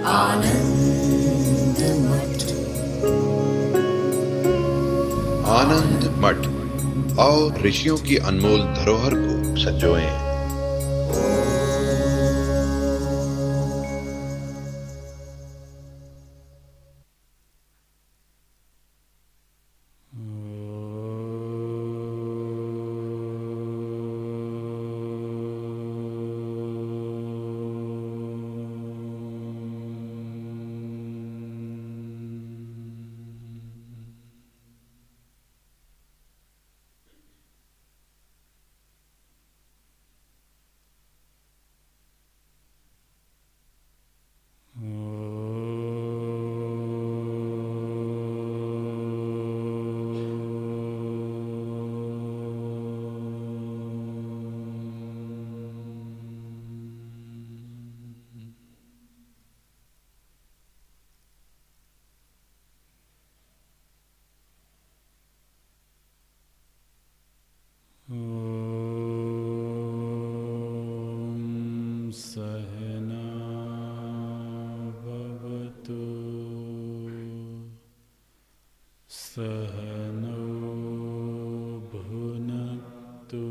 आनंद मठ। आनंद मठ और ऋषियों की अनमोल धरोहर को संजोएं। सहना भवतु सहनौ भुनक्तु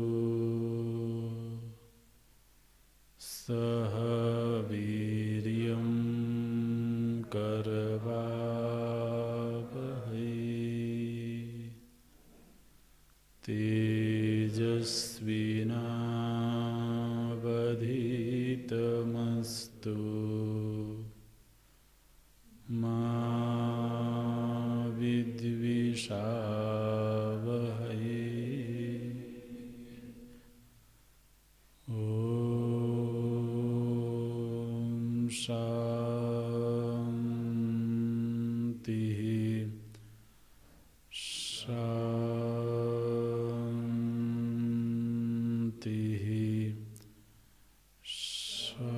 सह वीर्यं करवावहै तेजस्विनावधीतमस्तु मा विद्विषावहै। ॐ शान्तिः शान्तिः शान्तिः।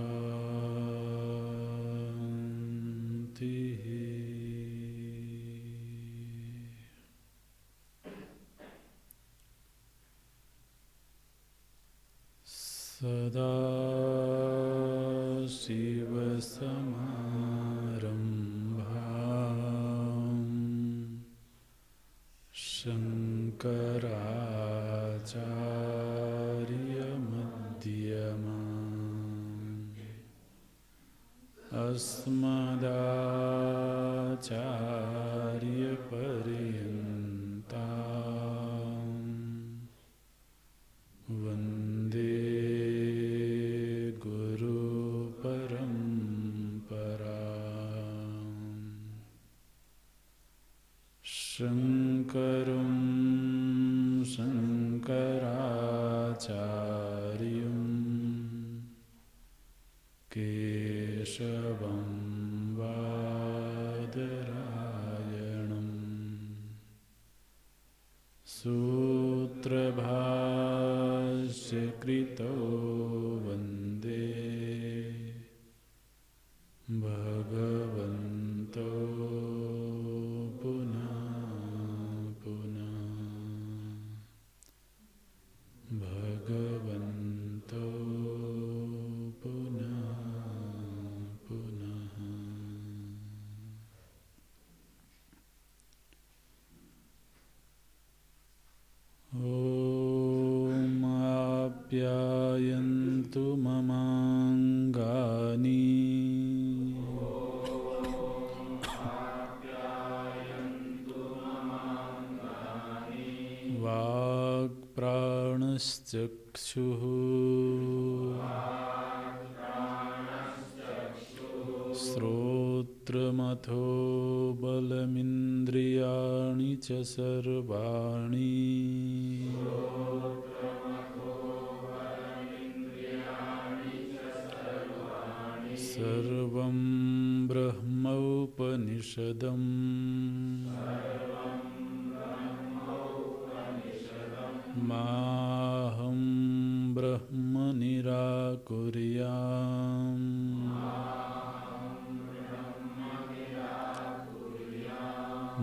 सदाशिवसमारम्भाम् शङ्कराचार्यमध्यमाम् अस्मदाचार्यपर्यन्ताम् वन्दे गुरुपरम्पराम्। शङ्करं शङ्कराचार्यं केशवं बादरायणम् सूत्रभाष्यकृतो वन्दे भगवन्तो पुनः पुनः भगवन्तो पुनः पुनः। ॐ आप्यायन्तु ममाङ्गानि वाक्प्राणश्चक्षुः श्रोत्रमथो बलमिन्द्रियाणि च सर्वाणि सर्वं ब्रह्मोपनिषदम् माहं ब्रह्म निराकुर्याम्।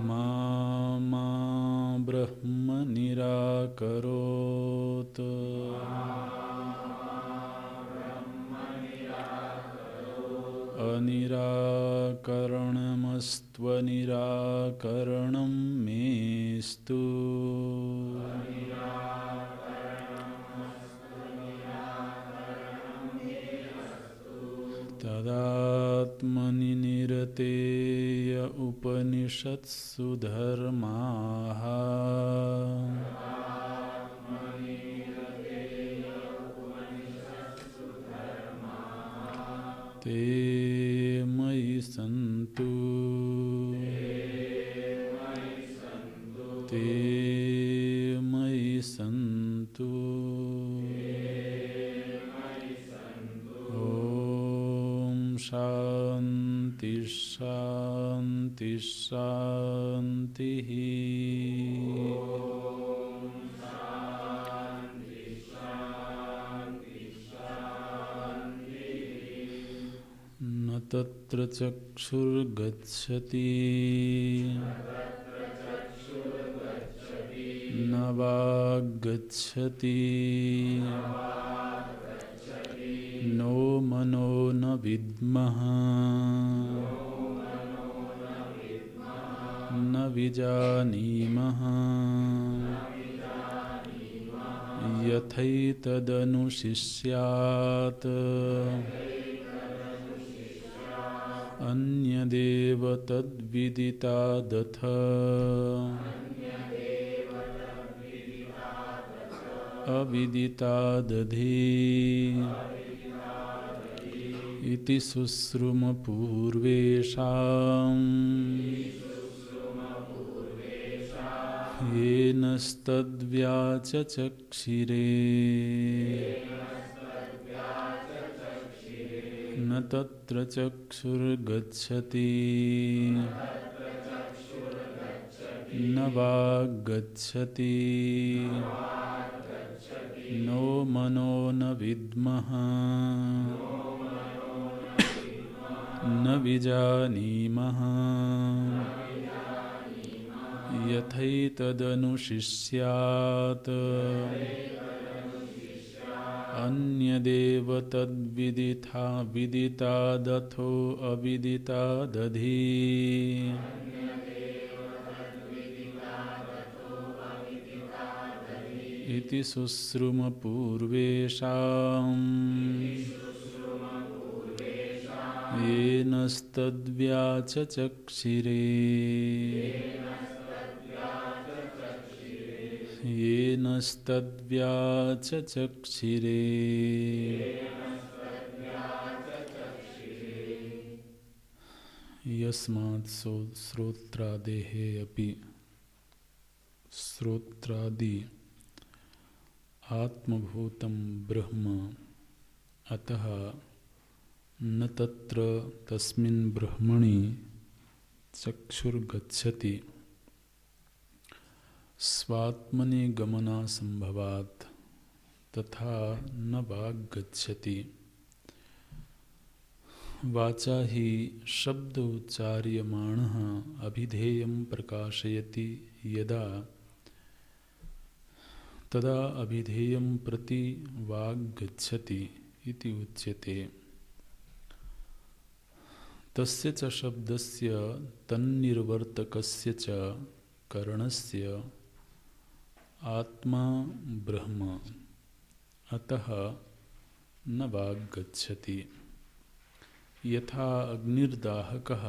मा ब्रह्म निराकरोत्। अनिराकरणमस्त्वनिराकरणं मेस्तु तदात्मनि निरतेय उपनिषत्सु धर्माः ते मयि सन्तु ते मयि सन्तु ॐ शान्ति शान्ति शान्तिः न तत्र चक्षुर्गच्छति न वाग्गच्छति नो मनो न विद्मः न विजानीमः यथैतदनुशिष्यात् अन्यदेव तद्विदितादथ अविदितादधि इति शुश्रुमपूर्वेषाम् येनस्तद्व्याचचक्षिरे न तत्र चक्षुर्गच्छति न वाग्गच्छति नो मनो न विद्मः न विजानीमः यथैतदनुशिष्यात् अन्यदेव विदितादथो अविदितादधि इति शुश्रुमपूर्वेषाम् येनस्तद्व्याचचक्षिरे येनस्तद्व्याचचक्षिरे यस्मात् श्रोत्रादेः अपि श्रोत्रादि आत्मभूतं ब्रह्म अतः न तत्र तस्मिन् ब्रह्मणि चक्षुर्गच्छति स्वात्मनि गमनासंभवात् तथा न वाग्गच्छति वाचा ही शब्द उच्चार्यमाणः अभिधेयं प्रकाशयति यदा तदा अभिधेयं प्रति वाग्गच्छति इति उच्यते। तस्य च शब्दस्य तन्निर्वर्तकस्य च करणस्य आत्मा ब्रह्म अतः न वाग्गच्छति। यथा अग्निर्दाहकः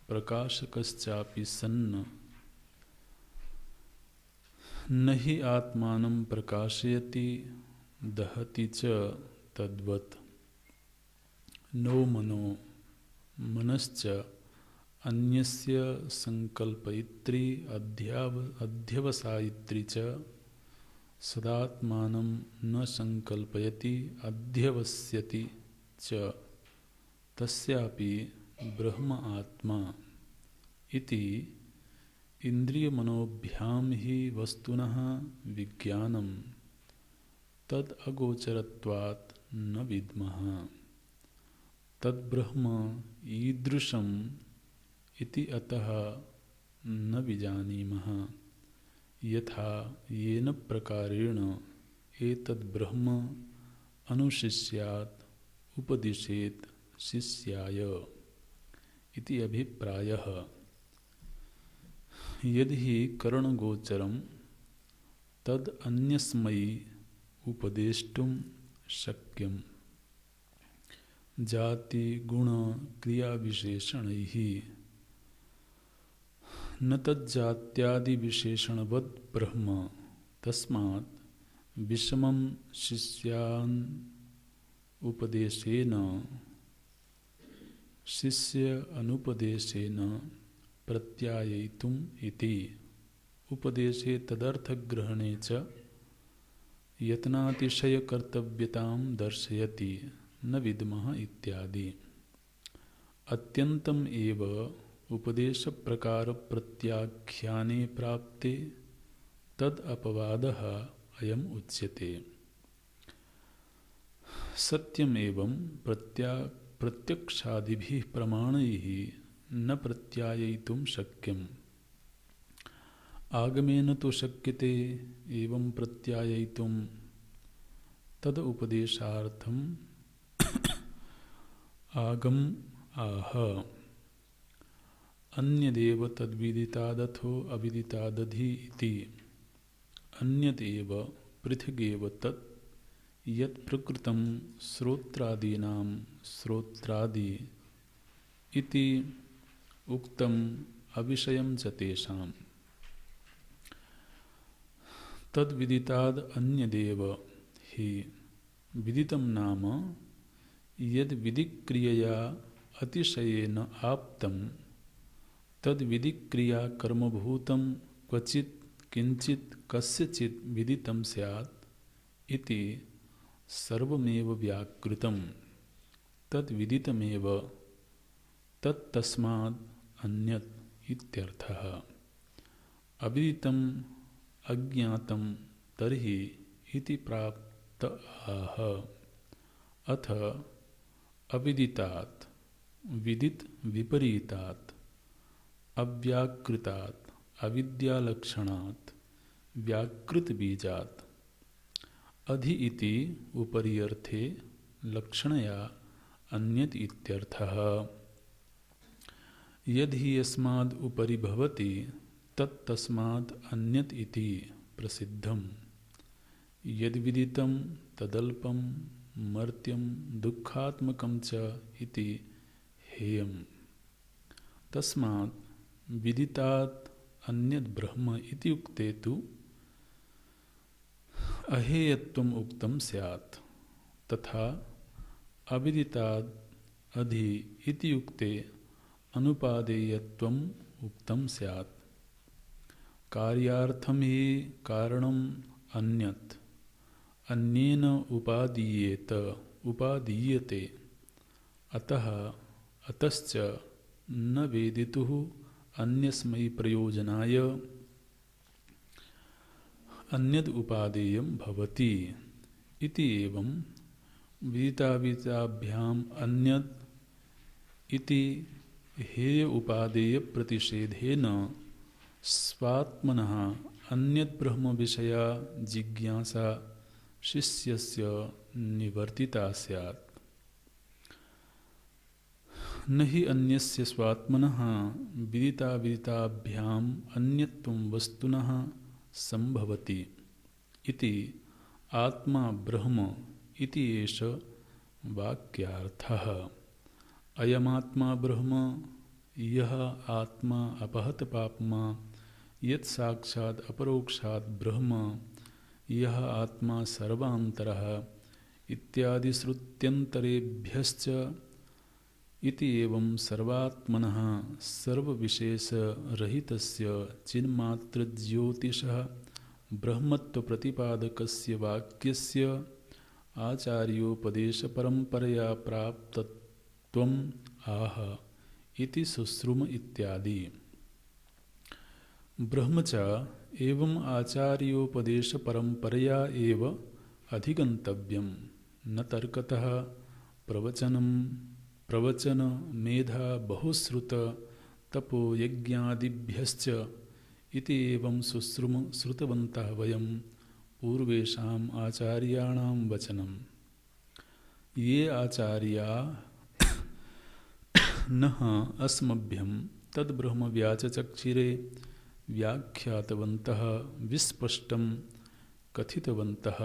प्रकाशकश्चापि सन् न हि आत्मानं प्रकाशयति दहति च तद्वत् नो मनो मनश्च अन्यस्य संकल्पयित्री अध्यवसायित्री च सदात्मानं न संकल्पयति अध्यवस्यति च तस्यापि ब्रह्म आत्मा इति इंद्रियमनोभ्यां हि वस्तुनः विज्ञानं तद् अगोचरत्वात् न विद्मः तद्ब्रह्म ईदृशम् इति अतः न विजानीमः यथा येन प्रकारेण एतद्ब्रह्म अनुशिष्यात् उपदिशेत् शिष्याय इति अभिप्रायः। यदि हि करणगोचरं तद् अन्यस्मै उपदेष्टुं शक्यं जाति गुण क्रिया विशेषणैः न तज्जात्यादि विशेषणवद् ब्रह्म। तस्मात् विषमं शिष्यान् उपदेशेन शिष्य अनुपदेशेन प्रत्याययितुम् इति उपदेशे तदर्थग्रहणे च यत्नातिशयकर्तव्यतां दर्शयति न विद्मः इत्यादि। अत्यन्तम् एव उपदेश प्रकार प्रत्याख्याने प्राप्ते तद अपवादः अयम् उच्यते। सत्यमेवं प्रत्यक्षादिभिः प्रमाणैः न प्रत्याययितुं शक्यम्। आगमेन तो शक्यते एवं प्रत्याययितुं तद उपदेशार्थम् आगम आह। अन्यदेव तद्विदितादथो अविदितादधि इति। अन्यदेव पृथगेव तत् यत् प्रकृतं श्रोत्रादीनां श्रोत्रादि इति उक्तम् अविषयं च तेषाम्। तद्विदिताद् अन्यदेव हि विदितं नाम यद् विधिक्रियया अतिशयेन आप्तं तद्विधिक्रिया कर्मभूतं क्वचित् किंचित् कस्यचित् विदितं स्यात् इति सर्वमेव व्याकृतं तद्विदितमेव तत्तस्माद् अन्यत् इत्यर्थः। अविदितम् अज्ञातं तर्हि इति प्राप्त आह। अथ अविदितात् विदित विपरीतात् अव्याकृतात् अविद्यालक्षणात् व्याकृत बीजात् अधि इति उपरि अर्थे लक्षणया अन्यत् इत्यर्थः। यदि यस्माद् उपरि भवति तत्तस्माद् अन्यत् इति प्रसिद्धम्। यद्विदितं तदल्पं मर्त्यं दुःखात्मकं च इति हेयम्। तस्मात् विदितात् अन्यद् ब्रह्म इति उक्ते तु अहेयत्वम् उक्तं स्यात्, तथा अविदिताद् अधि इति उक्ते अनुपादेयत्वम् उक्तं स्यात्। कार्यार्थं हि कारणम् अन्यत् अन्येन उपादीयते अतः अतश्च न वेदितुः अन्यस्मै प्रयोजनाय अन्यद् उपादेयं भवति इति। एवं विदिताविदिताभ्याम् अन्यद् इति हेय उपादेय प्रतिषेधेन स्वात्मनः अन्यद् ब्रह्म विषया जिज्ञासा शिष्यस्य निवर्तिता स्यात्। न हि अन्यस्य स्वात्मनः विदिताविदिताभ्याम् अन्यत्वं वस्तुनः संभवति इति आत्मा ब्रह्म इति एष वाक्यार्थः। अयमात्मा ब्रह्म यः आत्मा अपहत पाप्मा यत् साक्षात् अपरोक्षात् ब्रह्म यः आत्मा सर्वान्तरः इत्यादि श्रुत्यन्तरेभ्यश्च इति। एवं सर्वात्मनः सर्वविशेषरहितस्य चिन्मात्रज्योतिषः ब्रह्मत्वप्रतिपादकस्य वाक्यस्य आचार्योपदेशपरम्परया प्राप्तत्वम् आह इति शुश्रुम इत्यादि। ब्रह्म च एवं आचार्योपदेशपरम्परया एव अधिगन्तव्यं न तर्कतः प्रवचन मेधा बहुश्रुत तपो यज्ञादिभ्यश्च इति। एवं शुश्रुम श्रुतवन्तः वयं पूर्वेषाम् आचार्याणां वचनं। ये आचार्या नः अस्मभ्यं तद्ब्रह्म व्याचचक्षिरे व्याख्यातवन्तः विस्पष्टं कथितवन्तः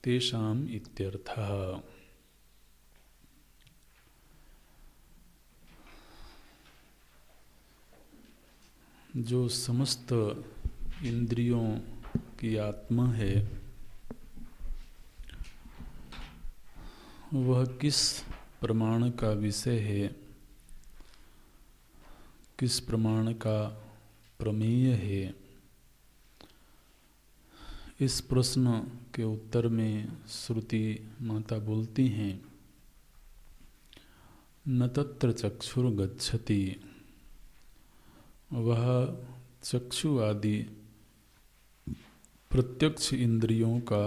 तेषाम् इत्यर्थः। जो समस्त इंद्रियों की आत्मा है वह किस प्रमाण का विषय है, किस प्रमाण का प्रमेय है, इस प्रश्न के उत्तर में श्रुति माता बोलती हैं, न तत्र चक्षुर्गच्छति, वह चक्षु आदि प्रत्यक्ष इंद्रियों का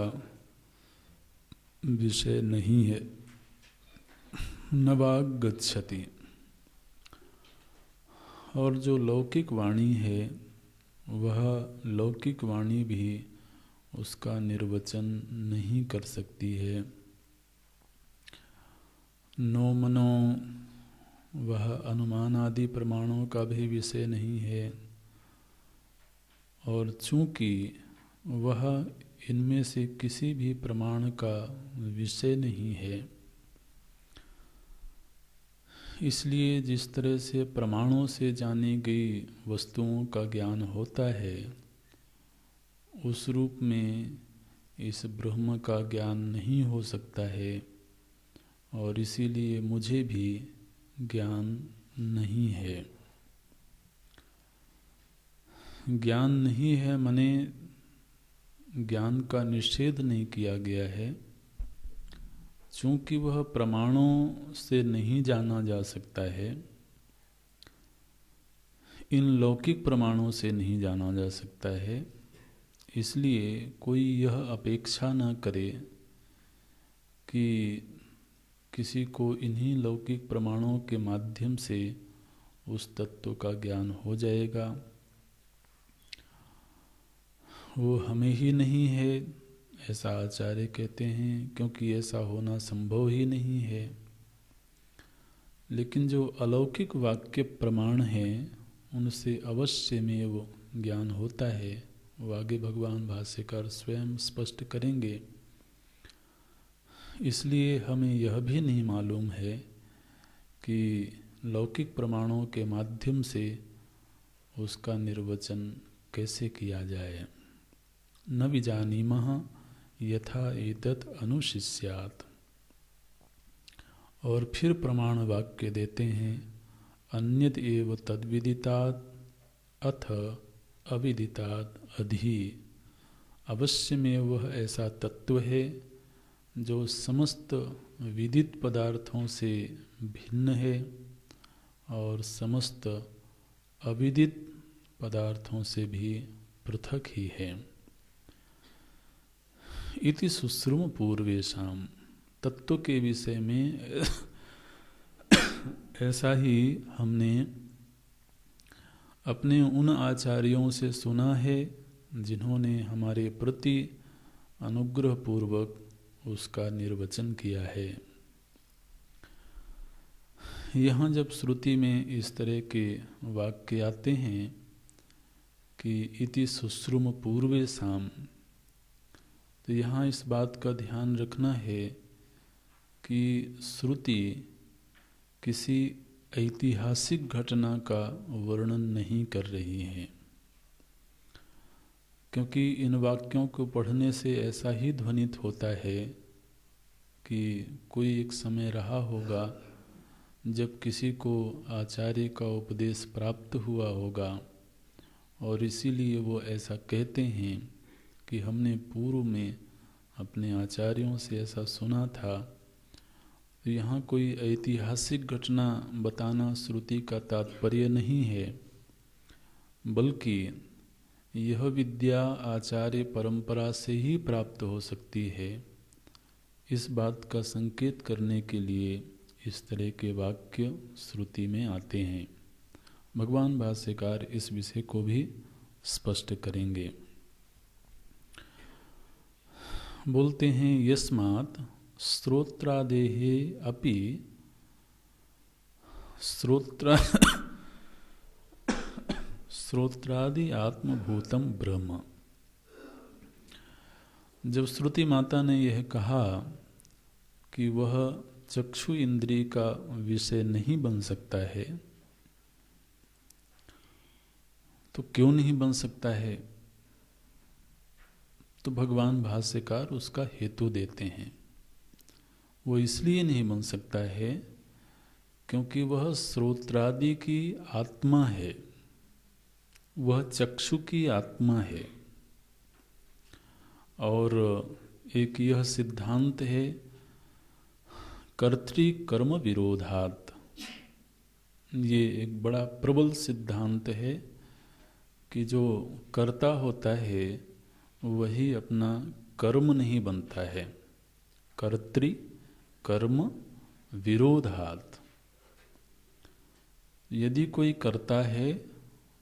विषय नहीं है। न वाग गच्छति, और जो लौकिक वाणी है वह लौकिक वाणी भी उसका निर्वचन नहीं कर सकती है। नो मनो, वह अनुमान आदि प्रमाणों का भी विषय नहीं है, और चूंकि वह इनमें से किसी भी प्रमाण का विषय नहीं है, इसलिए जिस तरह से प्रमाणों से जानी गई वस्तुओं का ज्ञान होता है, उस रूप में इस ब्रह्म का ज्ञान नहीं हो सकता है, और इसीलिए मुझे भी ज्ञान नहीं है। ज्ञान नहीं है माने ज्ञान का निषेध नहीं किया गया है, चूंकि वह प्रमाणों से नहीं जाना जा सकता है, इन लौकिक प्रमाणों से नहीं जाना जा सकता है, इसलिए कोई यह अपेक्षा न करे कि किसी को इन्हीं लौकिक प्रमाणों के माध्यम से उस तत्व का ज्ञान हो जाएगा। वो हमें ही नहीं है ऐसा आचार्य कहते हैं, क्योंकि ऐसा होना संभव ही नहीं है। लेकिन जो अलौकिक वाक्य प्रमाण हैं उनसे अवश्य में वो ज्ञान होता है, वो आगे भगवान भाष्यकार स्वयं स्पष्ट करेंगे। इसलिए हमें यह भी नहीं मालूम है कि लौकिक प्रमाणों के माध्यम से उसका निर्वचन कैसे किया जाए। न विजानीमः यथा एतत् अनुशिष्यात्, और फिर प्रमाण वाक्य देते हैं, अन्यद एव तद्विदितात् अथ अविदितात् अधि, अवश्य में वह ऐसा तत्व है जो समस्त विदित पदार्थों से भिन्न है और समस्त अविदित पदार्थों से भी पृथक ही है। इति सुश्रुम पूर्वेशाम, तत्व के विषय में ऐसा ही हमने अपने उन आचार्यों से सुना है जिन्होंने हमारे प्रति अनुग्रह पूर्वक उसका निर्वचन किया है। यहाँ जब श्रुति में इस तरह के वाक्य आते हैं कि इति सुश्रुम पूर्वेशाम, तो यहाँ इस बात का ध्यान रखना है कि श्रुति किसी ऐतिहासिक घटना का वर्णन नहीं कर रही है, क्योंकि इन वाक्यों को पढ़ने से ऐसा ही ध्वनित होता है कि कोई एक समय रहा होगा जब किसी को आचार्य का उपदेश प्राप्त हुआ होगा, और इसीलिए वो ऐसा कहते हैं कि हमने पूर्व में अपने आचार्यों से ऐसा सुना था। तो यहाँ कोई ऐतिहासिक घटना बताना श्रुति का तात्पर्य नहीं है, बल्कि यह विद्या आचार्य परंपरा से ही प्राप्त हो सकती है, इस बात का संकेत करने के लिए इस तरह के वाक्य श्रुति में आते हैं। भगवान भाष्यकार इस विषय को भी स्पष्ट करेंगे। बोलते हैं, यस्मात् श्रोत्रादेहे अपि श्रोत्र श्रोत्रादि आत्मभूतम ब्रह्म। जब श्रुति माता ने यह कहा कि वह चक्षु इंद्रिय का विषय नहीं बन सकता है, तो क्यों नहीं बन सकता है? तो भगवान भाष्यकार उसका हेतु देते हैं। वो इसलिए नहीं बन सकता है क्योंकि वह श्रोत्रादि की आत्मा है, वह चक्षु की आत्मा है। और एक यह सिद्धांत है कर्तृकर्म विरोधात्। ये एक बड़ा प्रबल सिद्धांत है कि जो कर्ता होता है वही अपना कर्म नहीं बनता है। कर्तृकर्म विरोधात्। यदि कोई करता है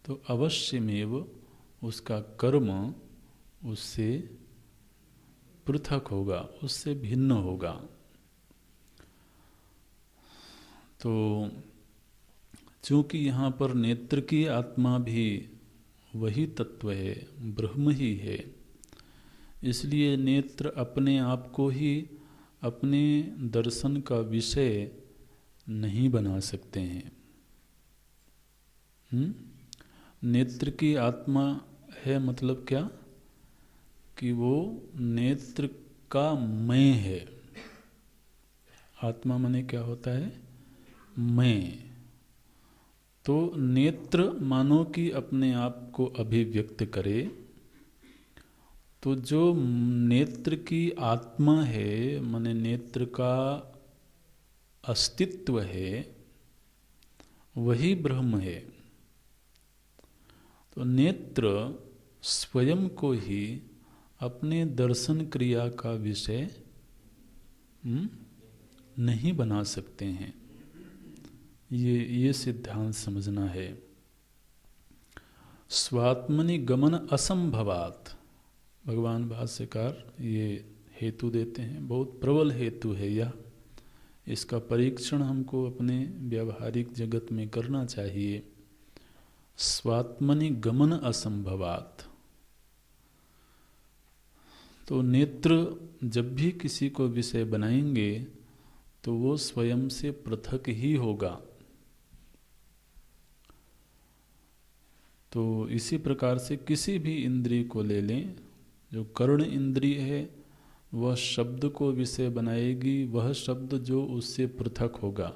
तो अवश्यमेव उसका कर्म उससे पृथक होगा, उससे भिन्न होगा। तो चूंकि यहाँ पर नेत्र की आत्मा भी वही तत्व है, ब्रह्म ही है, इसलिए नेत्र अपने आप को ही अपने दर्शन का विषय नहीं बना सकते हैं। नेत्र की आत्मा है मतलब क्या? कि वो नेत्र का मैं है। आत्मा माने क्या होता है? मैं। तो नेत्र मानो कि अपने आप को अभिव्यक्त करे, तो जो नेत्र की आत्मा है माने नेत्र का अस्तित्व है, वही ब्रह्म है। तो नेत्र स्वयं को ही अपने दर्शन क्रिया का विषय नहीं बना सकते हैं। ये सिद्धांत समझना है। स्वात्मनि गमन असंभवात्। भगवान भाष्यकार ये हेतु देते हैं, बहुत प्रबल हेतु है यह। इसका परीक्षण हमको अपने व्यावहारिक जगत में करना चाहिए। स्वात्मनि गमन असंभवात्। तो नेत्र जब भी किसी को विषय बनाएंगे तो वो स्वयं से पृथक ही होगा। तो इसी प्रकार से किसी भी इंद्रिय को ले लें, जो कर्ण इंद्रिय है वह शब्द को विषय बनाएगी, वह शब्द जो उससे पृथक होगा,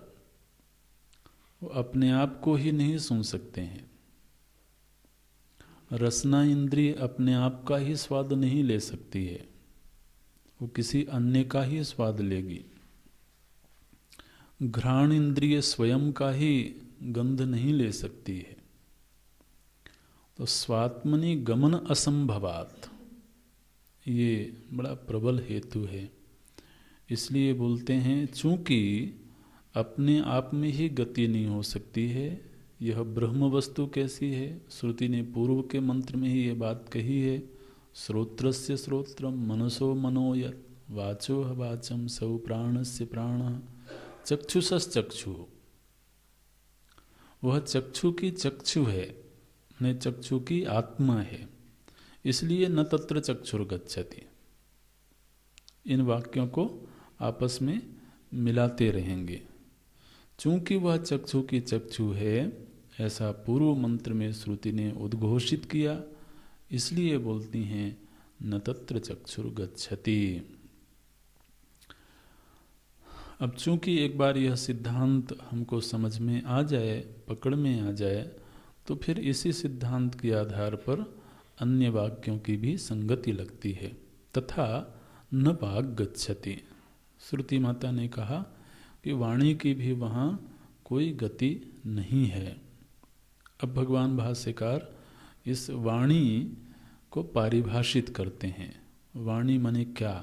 वो अपने आप को ही नहीं सुन सकते हैं। रसना इंद्रिय अपने आप का ही स्वाद नहीं ले सकती है, वो किसी अन्य का ही स्वाद लेगी। घ्राण इंद्रिय स्वयं का ही गंध नहीं ले सकती है। तो स्वात्मनि गमन असंभवात्, ये बड़ा प्रबल हेतु है। इसलिए बोलते हैं चूंकि अपने आप में ही गति नहीं हो सकती है, यह ब्रह्म वस्तु कैसी है? श्रुति ने पूर्व के मंत्र में ही ये बात कही है। श्रोत्रस्य श्रोत्रम मनसो मनो यत् वाचो वाचम सौ प्राणस्य प्राणः चक्षुषश्चक्षु। वह चक्षु की चक्षु है, ने चक्षु की आत्मा है, इसलिए न तत्र चक्षुर्गच्छति। इन वाक्यों को आपस में मिलाते रहेंगे। चूंकि वह चक्षु की चक्षु है, ऐसा पूर्व मंत्र में श्रुति ने उद्घोषित किया, इसलिए बोलती हैं न तत्र चक्षुर्गच्छति। अब चूंकि एक बार यह सिद्धांत हमको समझ में आ जाए, पकड़ में आ जाए, तो फिर इसी सिद्धांत के आधार पर अन्य वाक्यों की भी संगति लगती है। तथा न वाग गच्छति। श्रुति माता ने कहा कि वाणी की भी वहाँ कोई गति नहीं है। अब भगवान भाष्यकार इस वाणी को पारिभाषित करते हैं। वाणी माने क्या?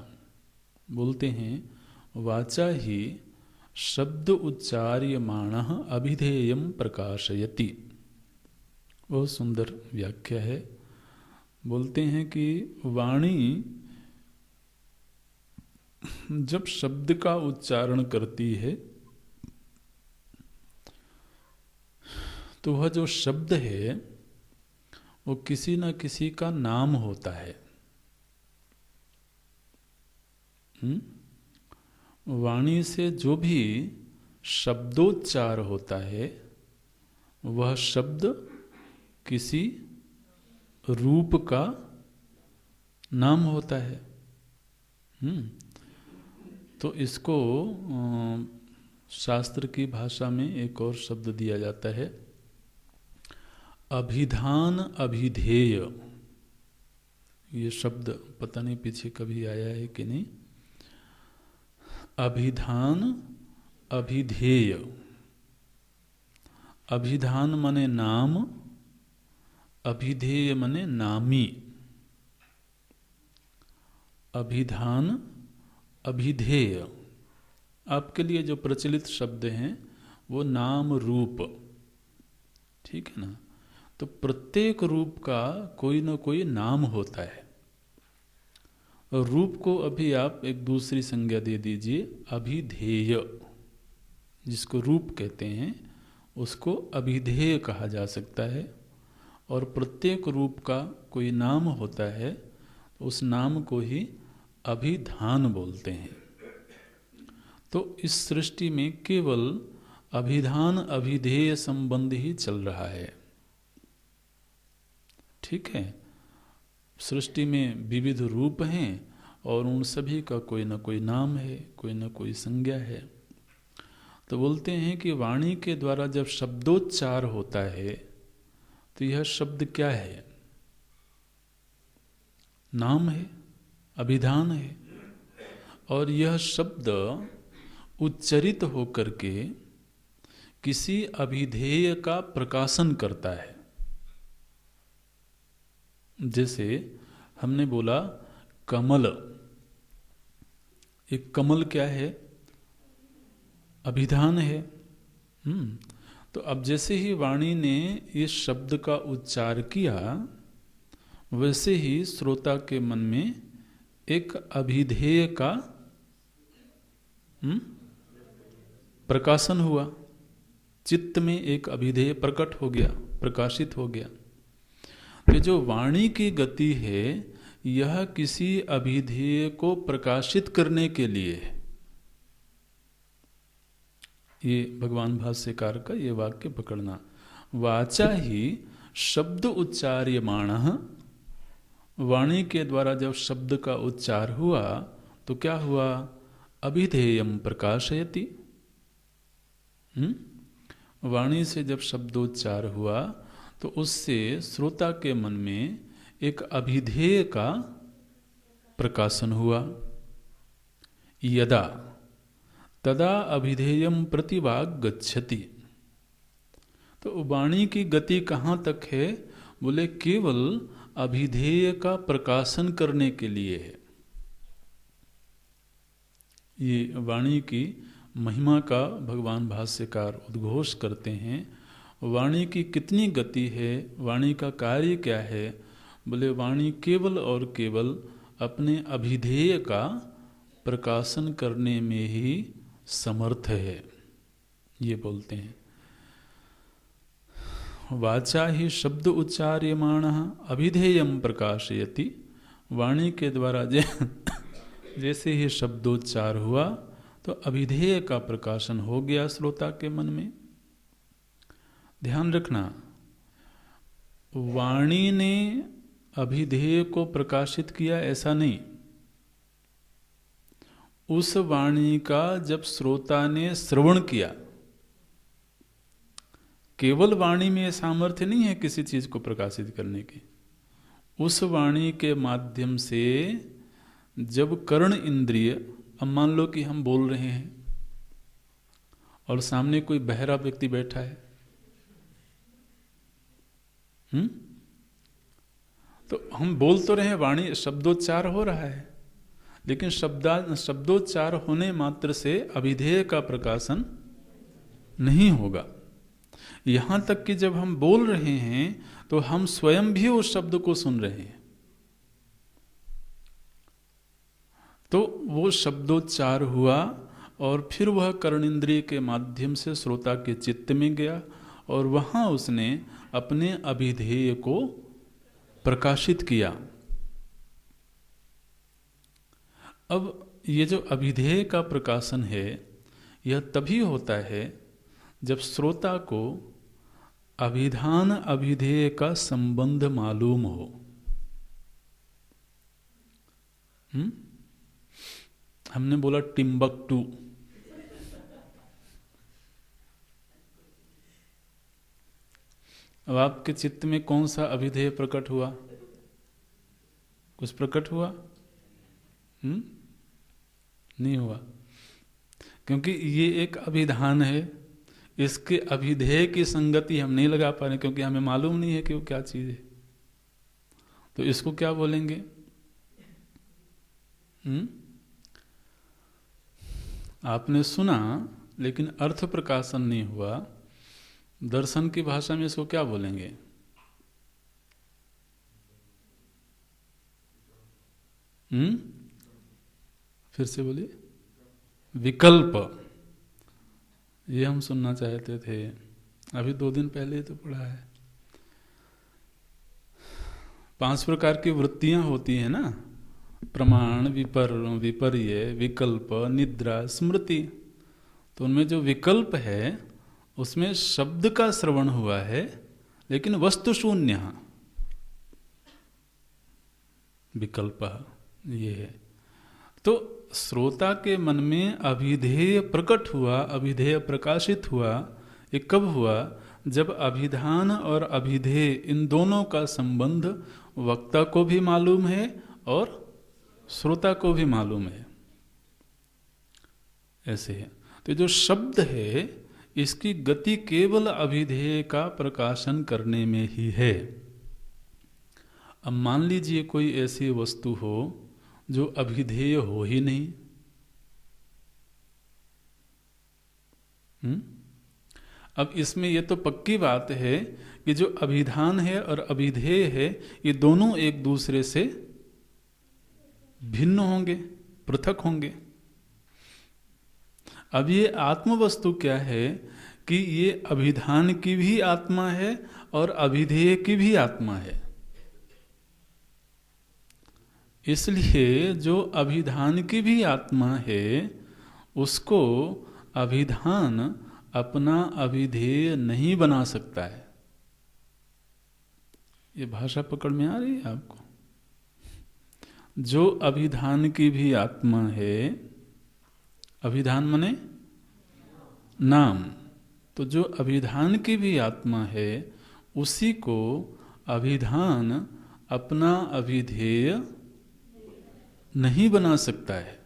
बोलते हैं वाचा ही शब्द उच्चार्यमाणः अभिधेयं प्रकाशयति। बहुत सुंदर व्याख्या है। बोलते हैं कि वाणी जब शब्द का उच्चारण करती है तो वह जो शब्द है वो किसी न किसी का नाम होता है। वाणी से जो भी शब्दोच्चार होता है वह शब्द किसी रूप का नाम होता है। तो इसको शास्त्र की भाषा में एक और शब्द दिया जाता है, अभिधान अभिधेय। ये शब्द पता नहीं पीछे कभी आया है कि नहीं। अभिधान अभिधेय। अभिधान माने नाम, अभिधेय माने नामी। अभिधान अभिधेय आपके लिए जो प्रचलित शब्द हैं वो नाम रूप, ठीक है ना। तो प्रत्येक रूप का कोई न कोई नाम होता है। और रूप को अभी आप एक दूसरी संज्ञा दे दीजिए, अभिधेय। जिसको रूप कहते हैं उसको अभिधेय कहा जा सकता है। और प्रत्येक रूप का कोई नाम होता है, उस नाम को ही अभिधान बोलते हैं। तो इस सृष्टि में केवल अभिधान अभिधेय संबंध ही चल रहा है, ठीक है। सृष्टि में विविध रूप हैं और उन सभी का कोई न कोई नाम है, कोई न कोई संज्ञा है। तो बोलते हैं कि वाणी के द्वारा जब शब्दोच्चार होता है तो यह शब्द क्या है? नाम है, अभिधान है। और यह शब्द उच्चरित होकर के किसी अभिधेय का प्रकाशन करता है। जैसे हमने बोला कमल, एक कमल क्या है? अभिधान है। तो अब जैसे ही वाणी ने इस शब्द का उच्चार किया, वैसे ही श्रोता के मन में एक अभिधेय का प्रकाशन हुआ। चित्त में एक अभिधेय प्रकट हो गया, प्रकाशित हो गया। तो जो वाणी की गति है यह किसी अभिधेय को प्रकाशित करने के लिए है। ये भगवान भाष्यकार का ये वाक्य पकड़ना। वाचा ही शब्द उच्चार्यमाणः, वाणी के द्वारा जब शब्द का उच्चार हुआ तो क्या हुआ? अभिधेयम प्रकाशयति। वाणी से जब शब्दोच्चार हुआ तो उससे श्रोता के मन में एक अभिधेय का प्रकाशन हुआ। यदा तदा अभिधेयम प्रतिवाग गच्छति। तो वाणी की गति कहाँ तक है? बोले केवल अभिधेय का प्रकाशन करने के लिए है। ये वाणी की महिमा का भगवान भाष्यकार उद्घोष करते हैं। वाणी की कितनी गति है, वाणी का कार्य क्या है? बोले वाणी केवल और केवल अपने अभिधेय का प्रकाशन करने में ही समर्थ है, ये बोलते हैं। वाचा ही शब्द उच्चार्यमाणः अभिधेयम प्रकाशयति। वाणी के द्वारा जैसे ही शब्दोच्चार हुआ तो अभिधेय का प्रकाशन हो गया श्रोता के मन में। ध्यान रखना, वाणी ने अभिधेय को प्रकाशित किया ऐसा नहीं। उस वाणी का जब श्रोता ने श्रवण किया, केवल वाणी में सामर्थ्य नहीं है किसी चीज को प्रकाशित करने की। उस वाणी के माध्यम से जब कर्ण इंद्रिय, अब मान लो कि हम बोल रहे हैं और सामने कोई बहरा व्यक्ति बैठा है, तो हम बोल तो रहे हैं, वाणी शब्दोच्चार हो रहा है, लेकिन शब्दोच्चार होने मात्र से अभिधेय का प्रकाशन नहीं होगा। यहां तक कि जब हम बोल रहे हैं तो हम स्वयं भी उस शब्द को सुन रहे हैं। तो वो शब्दोच्चार हुआ और फिर वह कर्णेंद्रिय के माध्यम से श्रोता के चित्त में गया और वहाँ उसने अपने अभिधेय को प्रकाशित किया। अब ये जो अभिधेय का प्रकाशन है यह तभी होता है जब श्रोता को अभिधान अभिधेय का संबंध मालूम हो। हमने बोला टिम्बकटू, अब आपके चित्त में कौन सा अभिधेय प्रकट हुआ? कुछ प्रकट हुआ? नहीं हुआ, क्योंकि ये एक अभिधान है। इसके अभिधेय की संगति हम नहीं लगा पा रहे, क्योंकि हमें मालूम नहीं है कि वो क्या चीज है। तो इसको क्या बोलेंगे? आपने सुना लेकिन अर्थ प्रकाशन नहीं हुआ। दर्शन की भाषा में इसको क्या बोलेंगे? फिर से बोलिए। विकल्प। ये हम सुनना चाहते थे, अभी 2 दिन पहले तो पढ़ा है। 5 प्रकार की वृत्तियां होती है ना, प्रमाण, विपर्य, विकल्प, निद्रा, स्मृति। तो उनमें जो विकल्प है उसमें शब्द का श्रवण हुआ है लेकिन वस्तु शून्य विकल्प ये है। तो श्रोता के मन में अभिधेय प्रकट हुआ, अभिधेय प्रकाशित हुआ। ये कब हुआ? जब अभिधान और अभिधेय इन दोनों का संबंध वक्ता को भी मालूम है और श्रोता को भी मालूम है। ऐसे है। तो जो शब्द है इसकी गति केवल अभिधेय का प्रकाशन करने में ही है। अब मान लीजिए कोई ऐसी वस्तु हो जो अभिधेय हो ही नहीं। अब इसमें यह तो पक्की बात है कि जो अभिधान है और अभिधेय है ये दोनों एक दूसरे से भिन्न होंगे, पृथक होंगे। अब ये आत्म वस्तु क्या है कि ये अभिधान की भी आत्मा है और अभिधेय की भी आत्मा है। इसलिए जो अभिधान की भी आत्मा है उसको अभिधान अपना अभिधेय नहीं बना सकता है। ये भाषा पकड़ में आ रही है आपको? जो अभिधान की भी आत्मा है, अभिधान माने नाम, तो जो अभिधान की भी आत्मा है उसी को अभिधान अपना अभिधेय नहीं बना सकता है।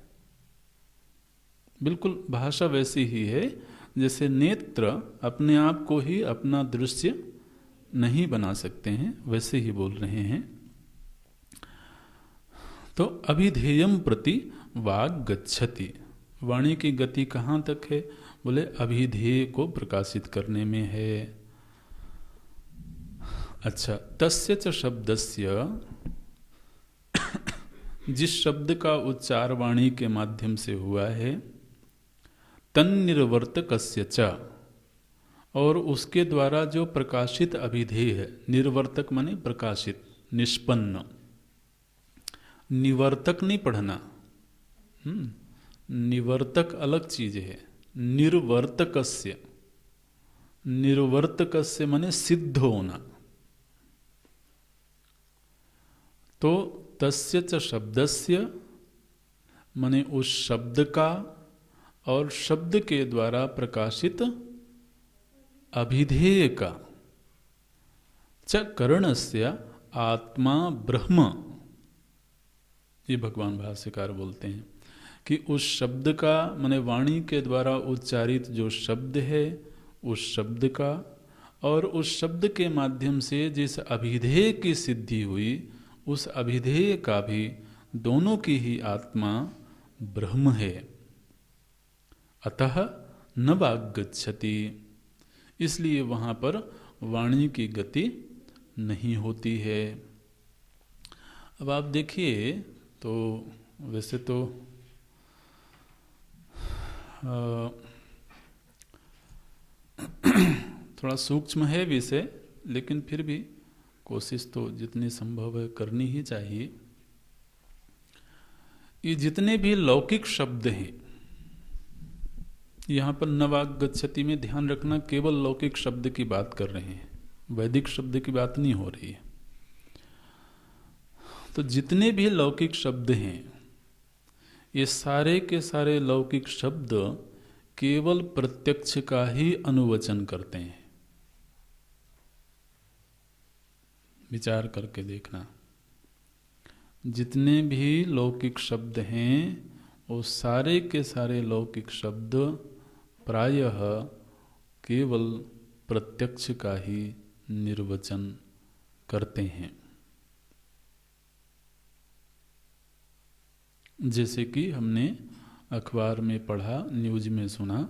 बिल्कुल भाषा वैसी ही है जैसे नेत्र अपने आप को ही अपना दृश्य नहीं बना सकते हैं, वैसे ही बोल रहे हैं। तो अभिधेयम प्रति वाग गच्छति, वाणी की गति कहाँ तक है? बोले अभिधेय को प्रकाशित करने में है। अच्छा, तस्य च शब्दस्य, जिस शब्द का उच्चार वाणी के माध्यम से हुआ है, तन्निर्वर्तकस्य च, और उसके द्वारा जो प्रकाशित अभिधेय है, निर्वर्तक माने प्रकाशित, निष्पन्न। निवर्तक नहीं पढ़ना, निवर्तक अलग चीज है। निर्वर्तकस्य, निर्वर्तकस्य माने सिद्ध होना। तो तस्य च शब्दस्य माने उस शब्द का और शब्द के द्वारा प्रकाशित अभिधेय का, च करणस्य आत्मा ब्रह्म, ये भगवान भाष्यकार बोलते हैं कि उस शब्द का माने वाणी के द्वारा उच्चारित जो शब्द है उस शब्द का और उस शब्द के माध्यम से जिस अभिधेय की सिद्धि हुई उस अभिधेय का भी दोनों की ही आत्मा ब्रह्म है। अतः न वाग्गच्छति, इसलिए वहाँ पर वाणी की गति नहीं होती है। अब आप देखिए तो वैसे तो थोड़ा सूक्ष्म है विषय, लेकिन फिर भी कोशिश तो जितनी संभव है करनी ही चाहिए। ये जितने भी लौकिक शब्द हैं, यहाँ पर नवागच्छति में ध्यान रखना, केवल लौकिक शब्द की बात कर रहे हैं, वैदिक शब्द की बात नहीं हो रही है। तो जितने भी लौकिक शब्द हैं, ये सारे के सारे लौकिक शब्द केवल प्रत्यक्ष का ही अनुवचन करते हैं। विचार करके देखना, जितने भी लौकिक शब्द हैं वो सारे के सारे लौकिक शब्द प्रायः केवल प्रत्यक्ष का ही निर्वचन करते हैं। जैसे कि हमने अखबार में पढ़ा, न्यूज में सुना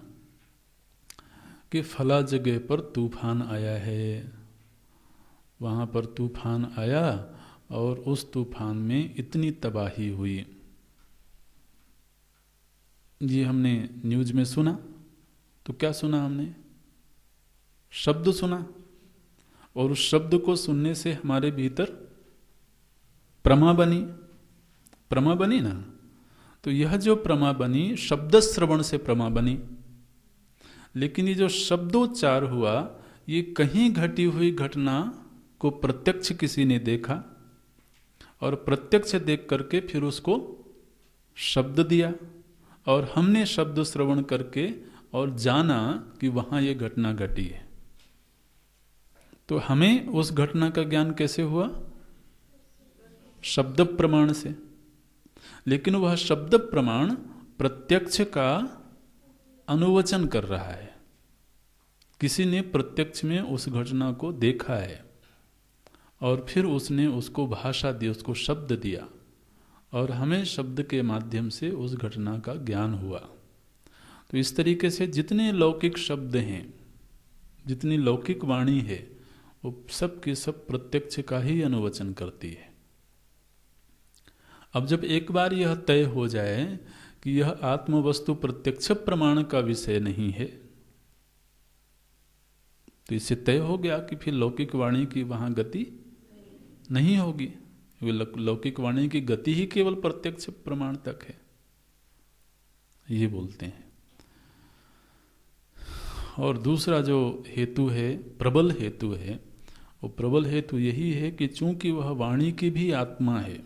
कि फला जगह पर तूफान आया है, वहाँ पर तूफान आया और उस तूफान में इतनी तबाही हुई। ये हमने न्यूज में सुना, तो क्या सुना हमने? शब्द सुना, और उस शब्द को सुनने से हमारे भीतर प्रमा बनी ना। तो यह जो प्रमा बनी, शब्द श्रवण से प्रमा बनी। लेकिन ये जो शब्दोच्चार हुआ, ये कहीं घटी हुई घटना को प्रत्यक्ष किसी ने देखा, और प्रत्यक्ष देख करके फिर उसको शब्द दिया, और हमने शब्द श्रवण करके और जाना कि वहाँ ये घटना घटी है। तो हमें उस घटना का ज्ञान कैसे हुआ? शब्द प्रमाण से। लेकिन वह शब्द प्रमाण प्रत्यक्ष का अनुवचन कर रहा है। किसी ने प्रत्यक्ष में उस घटना को देखा है और फिर उसने उसको भाषा दी, उसको शब्द दिया, और हमें शब्द के माध्यम से उस घटना का ज्ञान हुआ। तो इस तरीके से जितने लौकिक शब्द हैं, जितनी लौकिक वाणी है, वो सब के सब प्रत्यक्ष का ही अनुवचन करती है। अब जब एक बार यह तय हो जाए कि यह आत्मवस्तु प्रत्यक्ष प्रमाण का विषय नहीं है, तो इससे तय हो गया कि फिर लौकिक वाणी की वहां गति नहीं होगी। लौकिक वाणी की गति ही केवल प्रत्यक्ष प्रमाण तक है, ये बोलते हैं। और दूसरा जो हेतु है, प्रबल हेतु है, वो प्रबल हेतु यही है कि चूंकि वह वाणी की भी आत्मा है,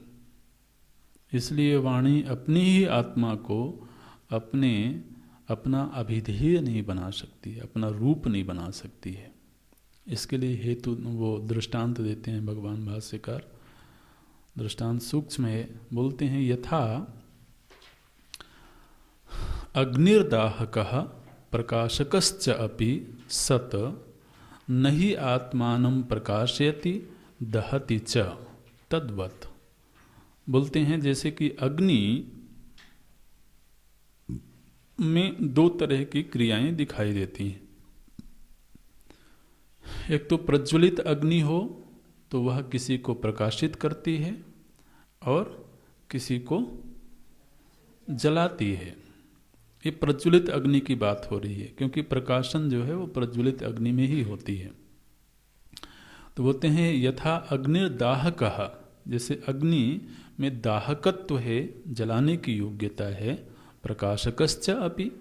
इसलिए वाणी अपनी ही आत्मा को अपना अभिधेय नहीं बना सकती, अपना रूप नहीं बना सकती है। इसके लिए हेतु वो दृष्टांत देते हैं भगवान भाष्यकार। दृष्टांत सूक्ष्म है, बोलते हैं यथा अग्निर्दाहकः प्रकाशकश्च अपि सत नहि आत्मानं प्रकाशयति दहति च तद्वत्। बोलते हैं जैसे कि अग्नि में दो तरह की क्रियाएं दिखाई देती हैं। एक तो प्रज्वलित अग्नि हो तो वह किसी को प्रकाशित करती है और किसी को जलाती है। ये प्रज्वलित अग्नि की बात हो रही है, क्योंकि प्रकाशन जो है वो प्रज्वलित अग्नि में ही होती है। तो बोलते हैं यथा अग्निर्दाहकः, जैसे अग्नि में दाहकत्व है, जलाने की योग्यता है, प्रकाशकश्च अपि,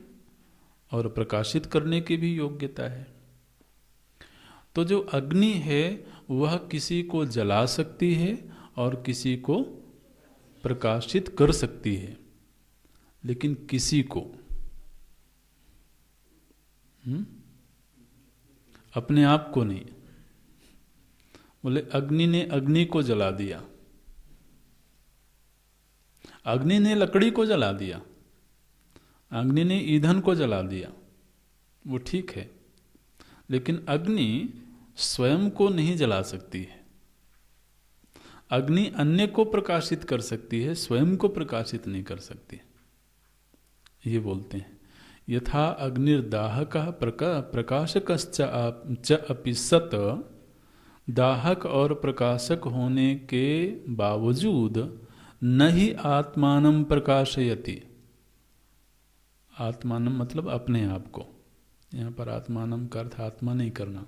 और प्रकाशित करने की भी योग्यता है। तो जो अग्नि है वह किसी को जला सकती है और किसी को प्रकाशित कर सकती है, लेकिन किसी को अपने आप को नहीं। बोले अग्नि ने अग्नि को जला दिया, अग्नि ने लकड़ी को जला दिया, अग्नि ने ईंधन को जला दिया, वो ठीक है, लेकिन अग्नि स्वयं को नहीं जला सकती है। अग्नि अन्य को प्रकाशित कर सकती है, स्वयं को प्रकाशित नहीं कर सकती। ये बोलते हैं यथा अग्निर्दाहकः प्रकाशकश्च अपि सत, दाहक और प्रकाशक होने के बावजूद न ही आत्मानं प्रकाशयति। आत्मानं मतलब अपने आप को, यहाँ पर आत्मानम का अर्थ आत्मा नहीं करना।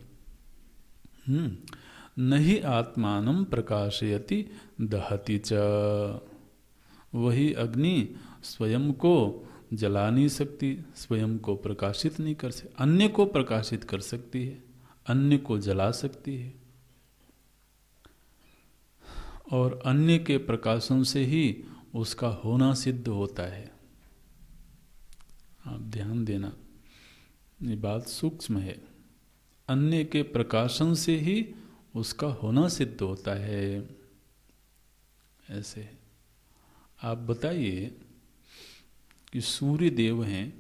नहीं आत्मानम प्रकाशयति दहति च, वही अग्नि स्वयं को जला नहीं सकती, स्वयं को प्रकाशित नहीं कर सकती, अन्य को प्रकाशित कर सकती है, अन्य को जला सकती है, और अन्य के प्रकाशन से ही उसका होना सिद्ध होता है। आप ध्यान देना, ये बात सूक्ष्म है। अन्य के प्रकाशन से ही उसका होना सिद्ध होता है। ऐसे आप बताइए कि सूर्य देव हैं,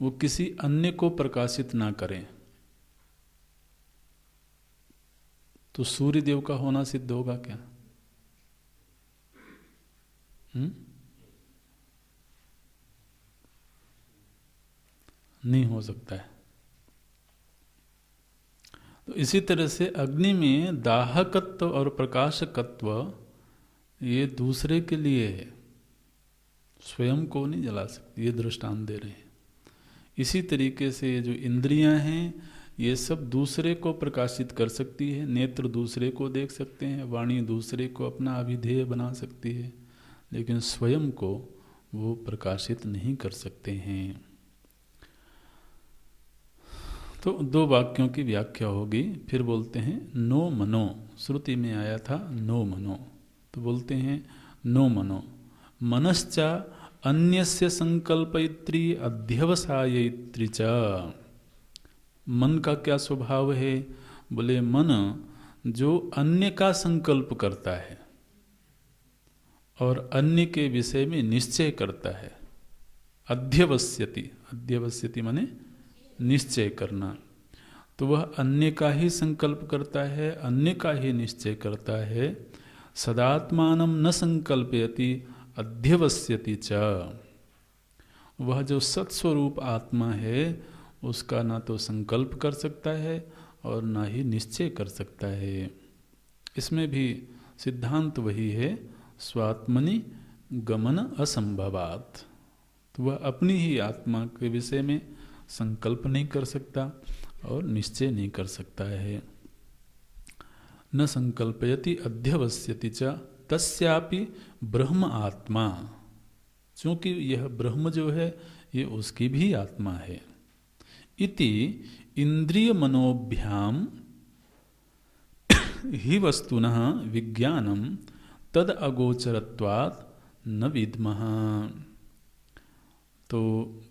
वो किसी अन्य को प्रकाशित ना करें तो सूर्य देव का होना सिद्ध होगा क्या? नहीं हो सकता है। तो इसी तरह से अग्नि में दाहकत्व और प्रकाशकत्व ये दूसरे के लिए है, स्वयं को नहीं जला सकती, ये दृष्टांत दे रहे हैं। इसी तरीके से ये जो इंद्रियां हैं ये सब दूसरे को प्रकाशित कर सकती है। नेत्र दूसरे को देख सकते हैं, वाणी दूसरे को अपना अभिधेय बना सकती है, लेकिन स्वयं को वो प्रकाशित नहीं कर सकते हैं। तो दो वाक्यों की व्याख्या होगी। फिर बोलते हैं नो मनो, श्रुति में आया था नो मनो, तो बोलते हैं नो मनो मनश्चा अन्यस्य संकल्पयित्री अध्यवसायित्री च। मन का क्या स्वभाव है? बोले मन जो अन्य का संकल्प करता है और अन्य के विषय में निश्चय करता है। अध्यवस्यति, अध्यवस्यति माने निश्चय करना। तो वह अन्य का ही संकल्प करता है, अन्य का ही निश्चय करता है। सदात्मानं न संकल्पयति अध्यवस्यति च। वह जो सत्स्वरूप आत्मा है उसका ना तो संकल्प कर सकता है और ना ही निश्चय कर सकता है। इसमें भी सिद्धांत वही है, स्वात्मनि गमन असंभवात्। तो वह अपनी ही आत्मा के विषय में संकल्प नहीं कर सकता और निश्चय नहीं कर सकता है। न संकल्पयति अध्यवस्यति च तस्यापि ब्रह्म आत्मा, क्योंकि यह ब्रह्म जो है ये उसकी भी आत्मा है। इति इंद्रिय मनोभ्याम ही वस्तुनः विज्ञानम तद अगोचरत्वात् न विद्मः। तो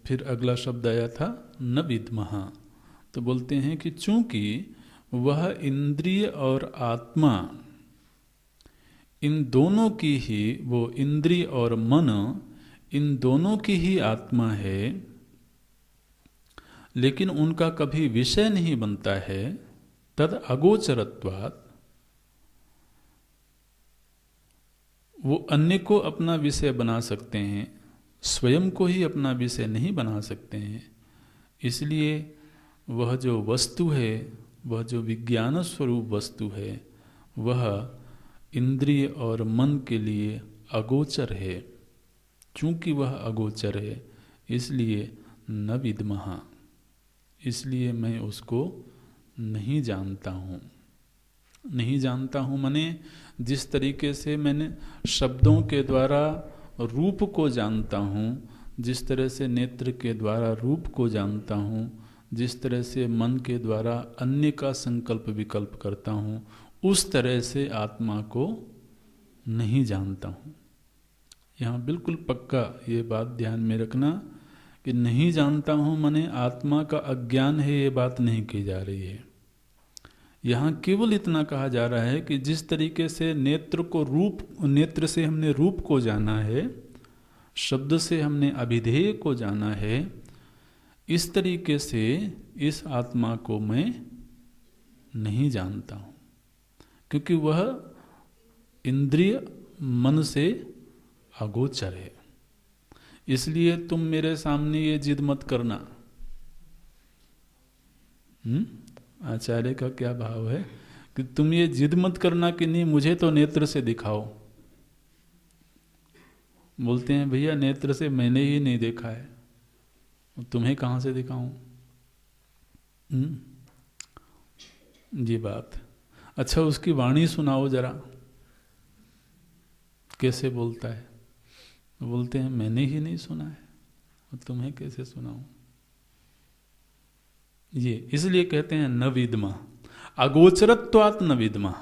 फिर अगला शब्द आया था न विद्मः। तो बोलते हैं कि चूंकि वह इंद्रिय और आत्मा इन दोनों की ही, वो इंद्रिय और मन इन दोनों की ही आत्मा है, लेकिन उनका कभी विषय नहीं बनता है। तद अगोचरत्वात्, वो अन्य को अपना विषय बना सकते हैं, स्वयं को ही अपना विषय नहीं बना सकते हैं। इसलिए वह जो वस्तु है, वह जो विज्ञान स्वरूप वस्तु है, वह इंद्रिय और मन के लिए अगोचर है। चूंकि वह अगोचर है इसलिए न विद्मः, इसलिए मैं उसको नहीं जानता हूँ। नहीं जानता हूँ माने जिस तरीके से मैंने शब्दों के द्वारा रूप को जानता हूँ, जिस तरह से नेत्र के द्वारा रूप को जानता हूँ, जिस तरह से मन के द्वारा अन्य का संकल्प विकल्प करता हूँ, उस तरह से आत्मा को नहीं जानता हूँ। यहाँ बिल्कुल पक्का ये बात ध्यान में रखना कि नहीं जानता हूँ माने आत्मा का अज्ञान है, ये बात नहीं की जा रही है। यहाँ केवल इतना कहा जा रहा है कि जिस तरीके से नेत्र को रूप, नेत्र से हमने रूप को जाना है, शब्द से हमने अभिधेय को जाना है, इस तरीके से इस आत्मा को मैं नहीं जानता हूँ, क्योंकि वह इंद्रिय मन से अगोचर है। इसलिए तुम मेरे सामने ये जिद मत करना। आचार्य का क्या भाव है कि तुम ये जिद मत करना कि नहीं मुझे तो नेत्र से दिखाओ। बोलते हैं भैया नेत्र से मैंने ही नहीं देखा है, तुम्हें कहाँ से दिखाऊं? ये बात। अच्छा, उसकी वाणी सुनाओ जरा, कैसे बोलता है? बोलते हैं मैंने ही नहीं सुना है, और तुम्हें कैसे सुनाऊं? ये इसलिए कहते हैं न विद्मा, अगोचरत्वात् न विद्मा।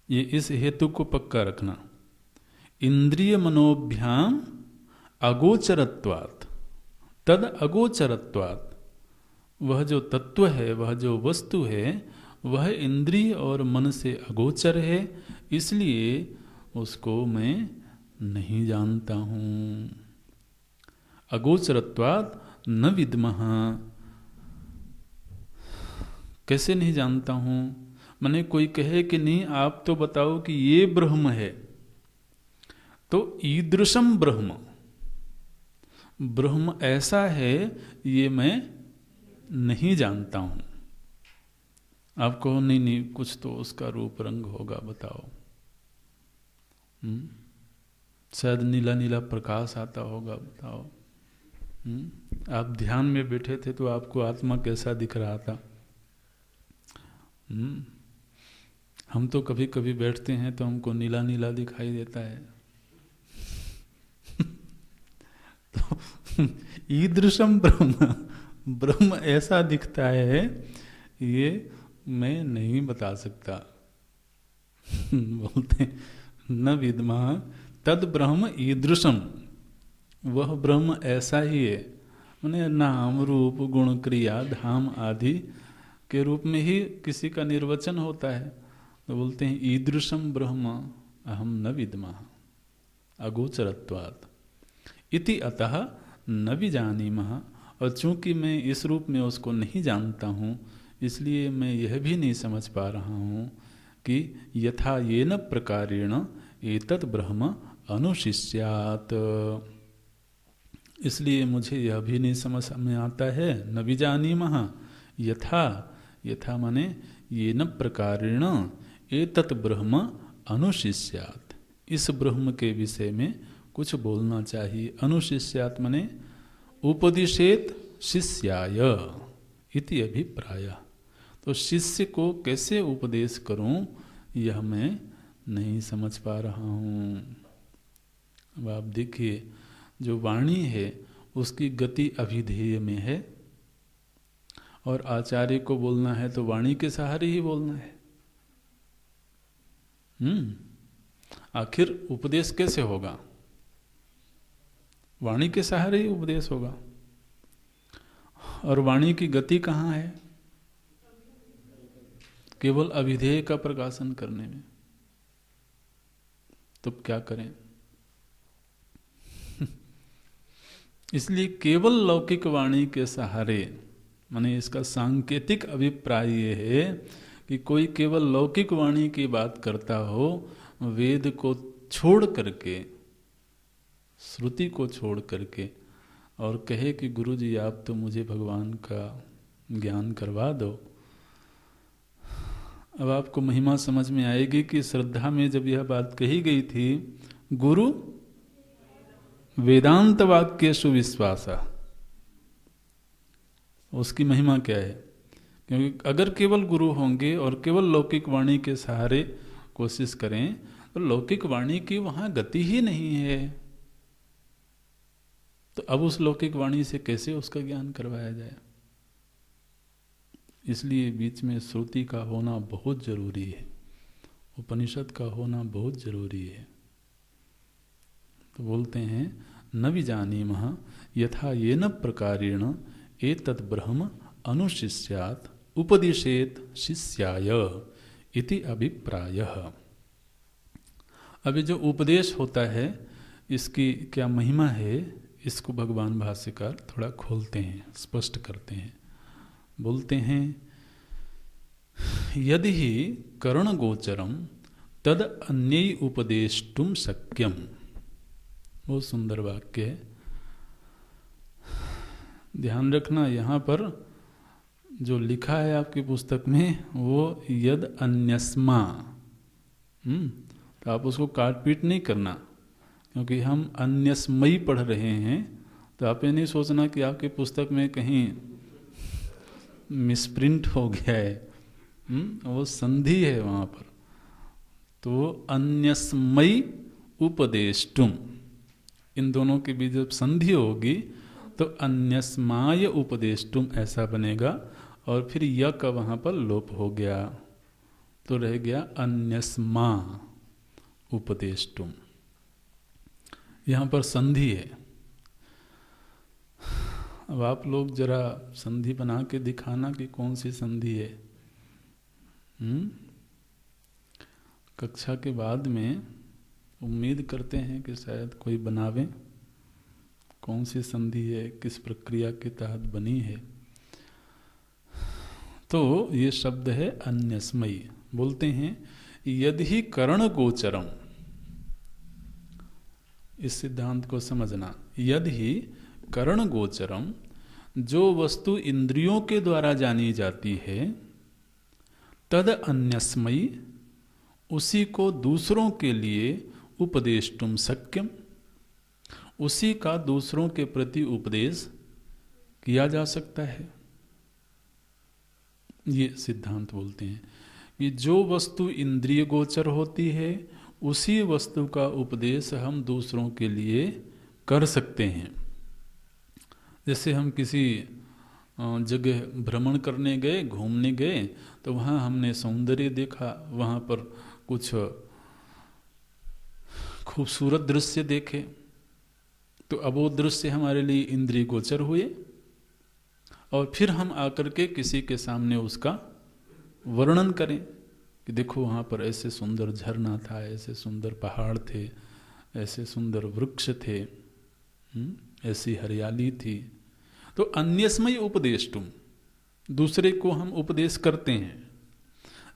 ये इस हेतु को पक्का रखना। इंद्रिय मनोभ्याम अगोचरत्वात्, तद अगोचरत्वात्। वह जो तत्व है, वह जो वस्तु है, वह इंद्रिय और मन से अगोचर है, इसलिए उसको मैं नहीं जानता हूँ। अगोचरत्वात् न विद्मः। कैसे नहीं जानता हूँ? माने कोई कहे कि नहीं आप तो बताओ कि ये ब्रह्म है, तो ईदृशम ब्रह्म, ब्रह्म ऐसा है, ये मैं नहीं जानता हूं। आप कहो नहीं नहीं, कुछ तो उसका रूप रंग होगा, बताओ। शायद नीला नीला प्रकाश आता होगा, बताओ। आप ध्यान में बैठे थे तो आपको आत्मा कैसा दिख रहा था? हम तो कभी कभी बैठते हैं तो हमको नीला नीला दिखाई देता है। तो ईदृशम ब्रह्म, ब्रह्म ऐसा दिखता है, ये मैं नहीं बता सकता। बोलते न विद्मा तद ब्रह्म ईदृशम, वह ब्रह्म ऐसा ही है। माने नाम रूप गुण क्रिया धाम आदि के रूप में ही किसी का निर्वचन होता है। तो बोलते हैं ईदृशम ब्रह्म अहम न विद्मा अगोचरत्वात् इति अतः न विजानीमः। और चूंकि मैं इस रूप में उसको नहीं जानता हूँ, इसलिए मैं यह भी नहीं समझ पा रहा हूँ कि यथा येन प्रकारेण एतत् ब्रह्म अनुशिष्यात्। इसलिए मुझे यह भी नहीं समझ में आता है, न विजानीमः, यथा, यथा माने येन प्रकारेण एतत् ब्रह्म अनुशिष्यात्, इस ब्रह्म के विषय में कुछ बोलना चाहिए। अनुशिष्यात् माने उपदिशेत शिष्याय इति अभिप्राय। तो शिष्य को कैसे उपदेश करूं, यह मैं नहीं समझ पा रहा हूं। अब आप देखिए, जो वाणी है उसकी गति अभिधेय में है, और आचार्य को बोलना है तो वाणी के सहारे ही बोलना है। आखिर उपदेश कैसे होगा? वाणी के सहारे ही उपदेश होगा। और वाणी की गति कहाँ है? केवल अभिधेय का प्रकाशन करने में। तो क्या करें? इसलिए केवल लौकिक वाणी के सहारे, माने इसका सांकेतिक अभिप्राय ये है कि कोई केवल लौकिक वाणी की बात करता हो, वेद को छोड़ करके, श्रुति को छोड़ करके, और कहे कि गुरुजी आप तो मुझे भगवान का ज्ञान करवा दो। अब आपको महिमा समझ में आएगी कि श्रद्धा में जब यह बात कही गई थी, गुरु वेदांत वाक्येषु विश्वास, उसकी महिमा क्या है? क्योंकि अगर केवल गुरु होंगे और केवल लौकिक वाणी के सहारे कोशिश करें, तो लौकिक वाणी की वहां गति ही नहीं है। तो अब उस लौकिक वाणी से कैसे उसका ज्ञान करवाया जाए? इसलिए बीच में श्रुति का होना बहुत जरूरी है, उपनिषद का होना बहुत जरूरी है। तो बोलते हैं न विजानीमः यथा येन प्रकारेण एतत् ब्रह्म अनुशिष्यात् उपदिशेत शिष्याय इति अभिप्रायः। अभी जो उपदेश होता है, इसकी क्या महिमा है, इसको भगवान भाष्यकार थोड़ा खोलते हैं, स्पष्ट करते हैं। बोलते हैं यदि ही कर्ण गोचरम तद अन्यै उपदेष्टुम शक्यम। बहुत सुंदर वाक्य है, ध्यान रखना। यहाँ पर जो लिखा है आपकी पुस्तक में, वो यद अन्यस्मा, तो आप उसको काट पीट नहीं करना, क्योंकि हम अन्यस्मयी पढ़ रहे हैं, तो आप ये नहीं सोचना कि आपकी पुस्तक में कहीं मिसप्रिंट हो गया है। वो संधि है वहाँ पर। तो अन्यस्मयी उपदेष्टुम, इन दोनों के बीच जब संधि होगी तो अन्यस्माय उपदेष्टुम ऐसा बनेगा, और फिर य का वहाँ पर लोप हो गया तो रह गया अन्यस्मा उपदेष्टुम। यहाँ पर संधि है। अब आप लोग जरा संधि बना के दिखाना कि कौन सी संधि है। कक्षा के बाद में उम्मीद करते हैं कि शायद कोई बनावे, कौन सी संधि है, किस प्रक्रिया के तहत बनी है। तो ये शब्द है अन्यस्मयी। बोलते हैं यदि करण गोचरम, इस सिद्धांत को समझना, यदि करण गोचरम, जो वस्तु इंद्रियों के द्वारा जानी जाती है, तद अन्यस्मयी, उसी को दूसरों के लिए उपदेष्टुम शक्यम, उसी का दूसरों के प्रति उपदेश किया जा सकता है। ये सिद्धांत बोलते हैं कि जो वस्तु इंद्रिय गोचर होती है उसी वस्तु का उपदेश हम दूसरों के लिए कर सकते हैं। जैसे हम किसी जगह भ्रमण करने गए, घूमने गए, तो वहाँ हमने सौंदर्य देखा, वहाँ पर कुछ खूबसूरत दृश्य देखे, तो अब वो दृश्य हमारे लिए इंद्रिय गोचर हुए, और फिर हम आकर के किसी के सामने उसका वर्णन करें कि देखो वहाँ पर ऐसे सुंदर झरना था, ऐसे सुंदर पहाड़ थे, ऐसे सुंदर वृक्ष थे, ऐसी हरियाली थी। तो अन्यस्मयी उपदेष्टुम, दूसरे को हम उपदेश करते हैं,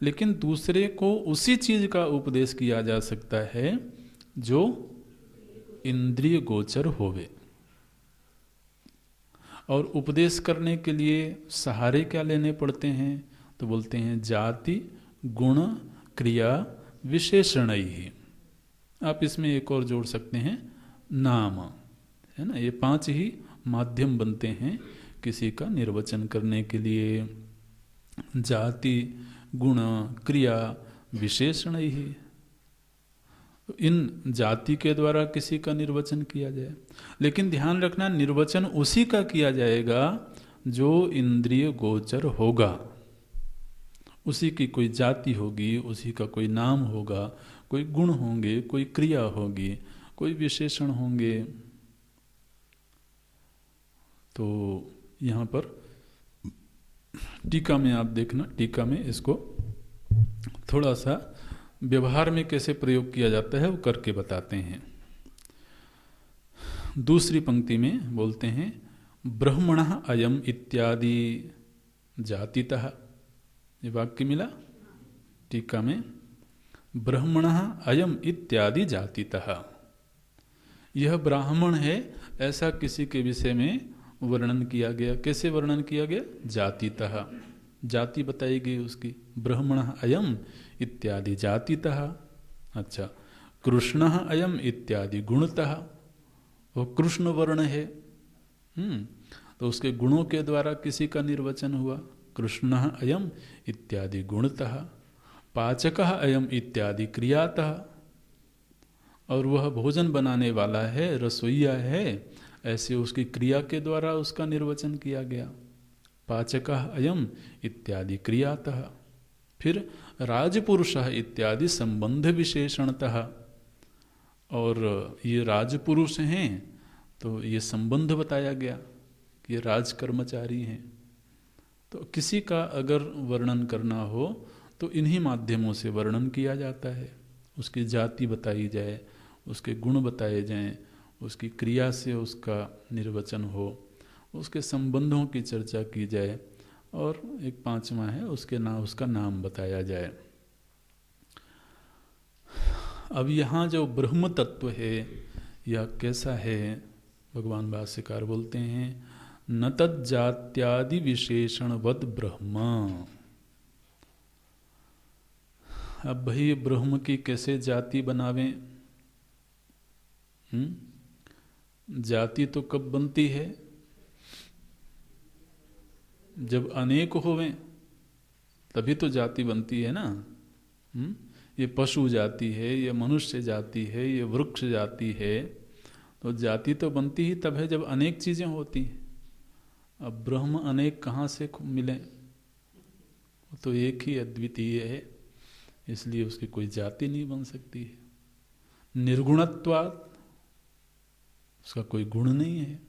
लेकिन दूसरे को उसी चीज का उपदेश किया जा सकता है जो इंद्रिय गोचर होवे। और उपदेश करने के लिए सहारे क्या लेने पड़ते हैं, तो बोलते हैं जाति गुण क्रिया विशेषण ही। आप इसमें एक और जोड़ सकते हैं नाम, है ना। ये 5 ही माध्यम बनते हैं किसी का निर्वचन करने के लिए, जाति गुण क्रिया विशेषण ही। इन जाति के द्वारा किसी का निर्वचन किया जाए, लेकिन ध्यान रखना निर्वचन उसी का किया जाएगा जो इंद्रिय गोचर होगा। उसी की कोई जाति होगी, उसी का कोई नाम होगा, कोई गुण होंगे, कोई क्रिया होगी, कोई विशेषण होंगे। तो यहाँ पर टीका में आप देखना, टीका में इसको थोड़ा सा व्यवहार में कैसे प्रयोग किया जाता है वो करके बताते हैं। दूसरी पंक्ति में बोलते हैं ब्रह्मणः अयम इत्यादि जातितः। ये वाक्य मिला टीका में, ब्रह्मणः अयम इत्यादि जातितः। यह ब्राह्मण है ऐसा किसी के विषय में वर्णन किया गया। कैसे वर्णन किया गया? जातितः, जाति बताई गई उसकी। ब्रह्मणः अयम इत्यादि जातितः। अच्छा, कृष्णः अयम इत्यादि गुणतः, वो कृष्ण वर्ण है। तो उसके गुणों के द्वारा किसी का निर्वचन हुआ। कृष्णः अयम इत्यादि गुणतः, पाचकः अयम इत्यादि क्रियातः, और वह भोजन बनाने वाला है, रसोईया है, ऐसे उसकी क्रिया के द्वारा उसका निर्वचन किया गया। पाचकः अयम इत्यादि क्रियातः। फिर राजपुरुषः इत्यादि संबंध विशेषणतः, और ये राजपुरुष हैं तो ये संबंध बताया गया कि ये राज कर्मचारी हैं। तो किसी का अगर वर्णन करना हो तो इन्हीं माध्यमों से वर्णन किया जाता है। उसकी जाति बताई जाए, उसके गुण बताए जाएं, उसकी क्रिया से उसका निर्वचन हो, उसके संबंधों की चर्चा की जाए, और एक 5वां है उसका नाम बताया जाए। अब यहाँ जो ब्रह्म तत्व है यह कैसा है? भगवान भाष्यकार बोलते हैं न तज्जात्यादि विशेषणवद ब्रह्म। अब भाई ब्रह्म की कैसे जाति बनावें? जाति तो कब बनती है? जब अनेक होवें तभी तो जाति बनती है ना। ये पशु जाति है, ये मनुष्य जाति है, ये वृक्ष जाति है, तो जाति तो बनती ही तब है जब अनेक चीज़ें होती हैं। अब ब्रह्म अनेक कहाँ से मिले? तो एक ही अद्वितीय है, इसलिए उसकी कोई जाति नहीं बन सकती है। निर्गुणत्वात्, उसका कोई गुण नहीं है।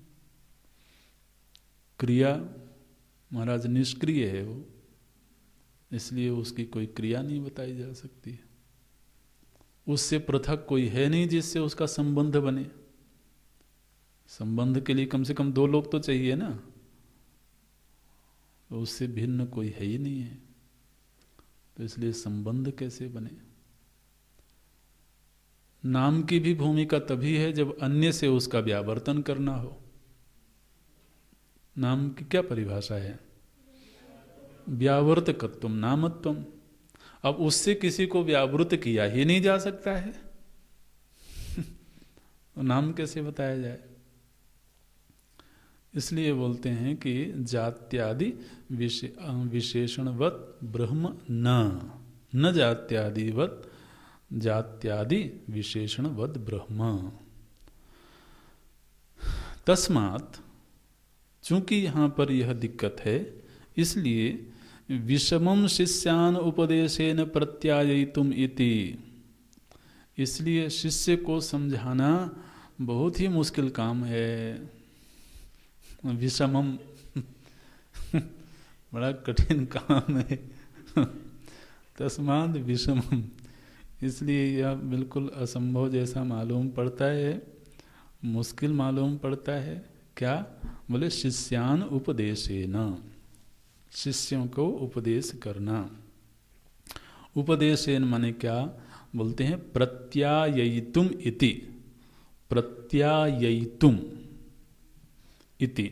क्रिया, महाराज निष्क्रिय है वो, इसलिए उसकी कोई क्रिया नहीं बताई जा सकती है। उससे पृथक कोई है नहीं जिससे उसका संबंध बने। संबंध के लिए कम से कम दो लोग तो चाहिए ना, तो उससे भिन्न कोई है ही नहीं है, तो इसलिए संबंध कैसे बने? नाम की भी भूमिका तभी है जब अन्य से उसका व्यावर्तन करना हो। नाम की क्या परिभाषा है? व्यावर्तकत्वम नामत्वम। अब उससे किसी को व्यावृत किया ही नहीं जा सकता है तो नाम कैसे बताया जाए? इसलिए बोलते हैं कि जात्यादि विशेषणवत् ब्रह्म न जात्यादिवत्, जात्यादि विशेषणवत् ब्रह्म। तस्मात्, चूंकि यहाँ पर यह दिक्कत है, इसलिए विषमं शिष्यान उपदेशेन प्रत्यायितुम इति, इसलिए शिष्य को समझाना बहुत ही मुश्किल काम है। विषमम बड़ा कठिन काम है तस्माद विषमम, इसलिए यह बिल्कुल असंभव जैसा मालूम पड़ता है, मुश्किल मालूम पड़ता है। क्या बोले? शिष्यान उपदेशेन, शिष्यों को उपदेश करना। उपदेशेन माने क्या बोलते हैं? प्रत्यायितुम इति, प्रत्यायितुम इति,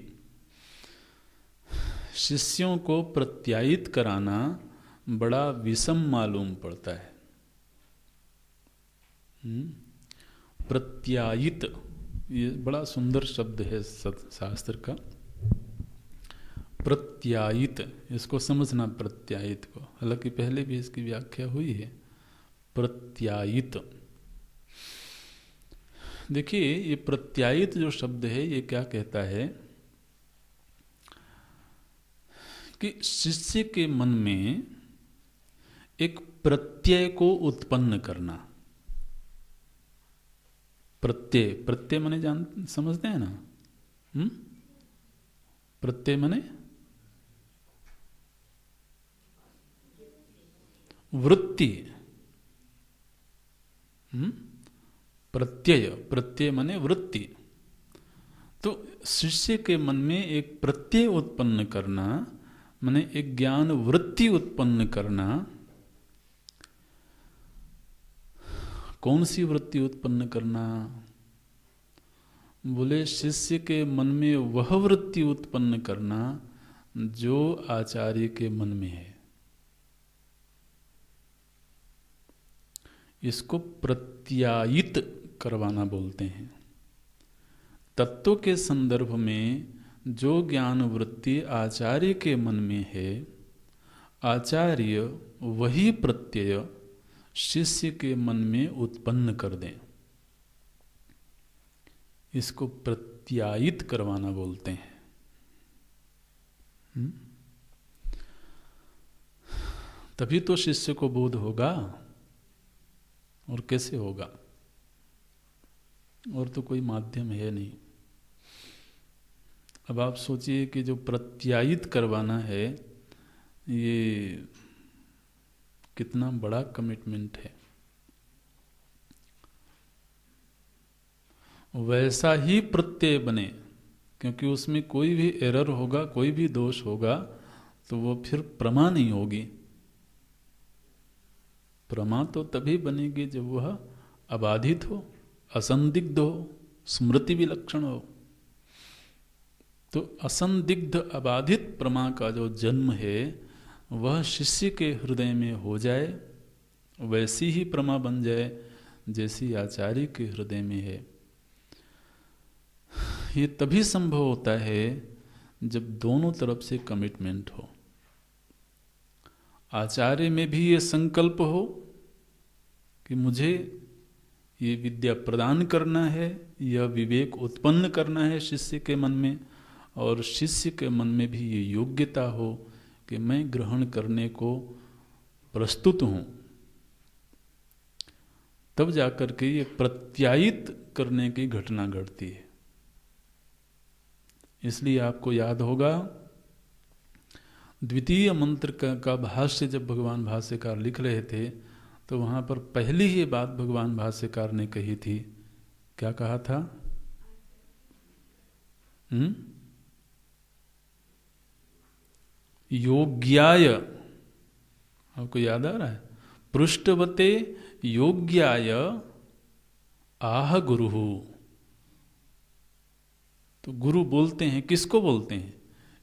शिष्यों को प्रत्यायित कराना बड़ा विषम मालूम पड़ता है। प्रत्यायित, ये बड़ा सुंदर शब्द है शास्त्र का। प्रत्यायित, इसको समझना, प्रत्यायित को, हालांकि पहले भी इसकी व्याख्या हुई है। प्रत्यायित, देखिए ये प्रत्यायित जो शब्द है ये क्या कहता है कि शिष्य के मन में एक प्रत्यय को उत्पन्न करना। प्रत्यय, प्रत्यय माने समझते हैं ना? प्रत्यय माने वृत्ति। प्रत्यय, प्रत्यय माने वृत्ति। तो शिष्य के मन में एक प्रत्यय उत्पन्न करना माने एक ज्ञान वृत्ति उत्पन्न करना। कौन सी वृत्ति उत्पन्न करना? बोले शिष्य के मन में वह वृत्ति उत्पन्न करना जो आचार्य के मन में है। इसको प्रत्यायित करवाना बोलते हैं। तत्व के संदर्भ में जो ज्ञान वृत्ति आचार्य के मन में है, आचार्य वही प्रत्यय शिष्य के मन में उत्पन्न कर दें, इसको प्रत्यायित करवाना बोलते हैं। तभी तो शिष्य को बोध होगा, और कैसे होगा? और तो कोई माध्यम है नहीं। अब आप सोचिए कि जो प्रत्यायित करवाना है ये कितना बड़ा कमिटमेंट है। वैसा ही प्रत्यय बने, क्योंकि उसमें कोई भी एरर होगा, कोई भी दोष होगा तो वो फिर प्रमा नहीं होगी। प्रमा तो तभी बनेगी जब वह अबाधित हो, असंदिग्ध हो, स्मृति विलक्षण हो। तो असंदिग्ध अबाधित प्रमा का जो जन्म है वह शिष्य के हृदय में हो जाए, वैसी ही प्रमा बन जाए जैसी आचार्य के हृदय में है। ये तभी संभव होता है जब दोनों तरफ से कमिटमेंट हो। आचार्य में भी ये संकल्प हो कि मुझे ये विद्या प्रदान करना है, यह विवेक उत्पन्न करना है शिष्य के मन में, और शिष्य के मन में भी ये योग्यता हो कि मैं ग्रहण करने को प्रस्तुत हूँ। तब जाकर के ये प्रत्यायित करने की घटना घटती है। इसलिए आपको याद होगा द्वितीय मंत्र का भाष्य जब भगवान भाष्यकार लिख रहे थे तो वहाँ पर पहली ही बात भगवान भाष्यकार ने कही थी। क्या कहा था? योग्याय, आपको याद आ रहा है? पृष्ठवते योग्याय आह गुरुहु। तो गुरु बोलते हैं, किसको बोलते हैं?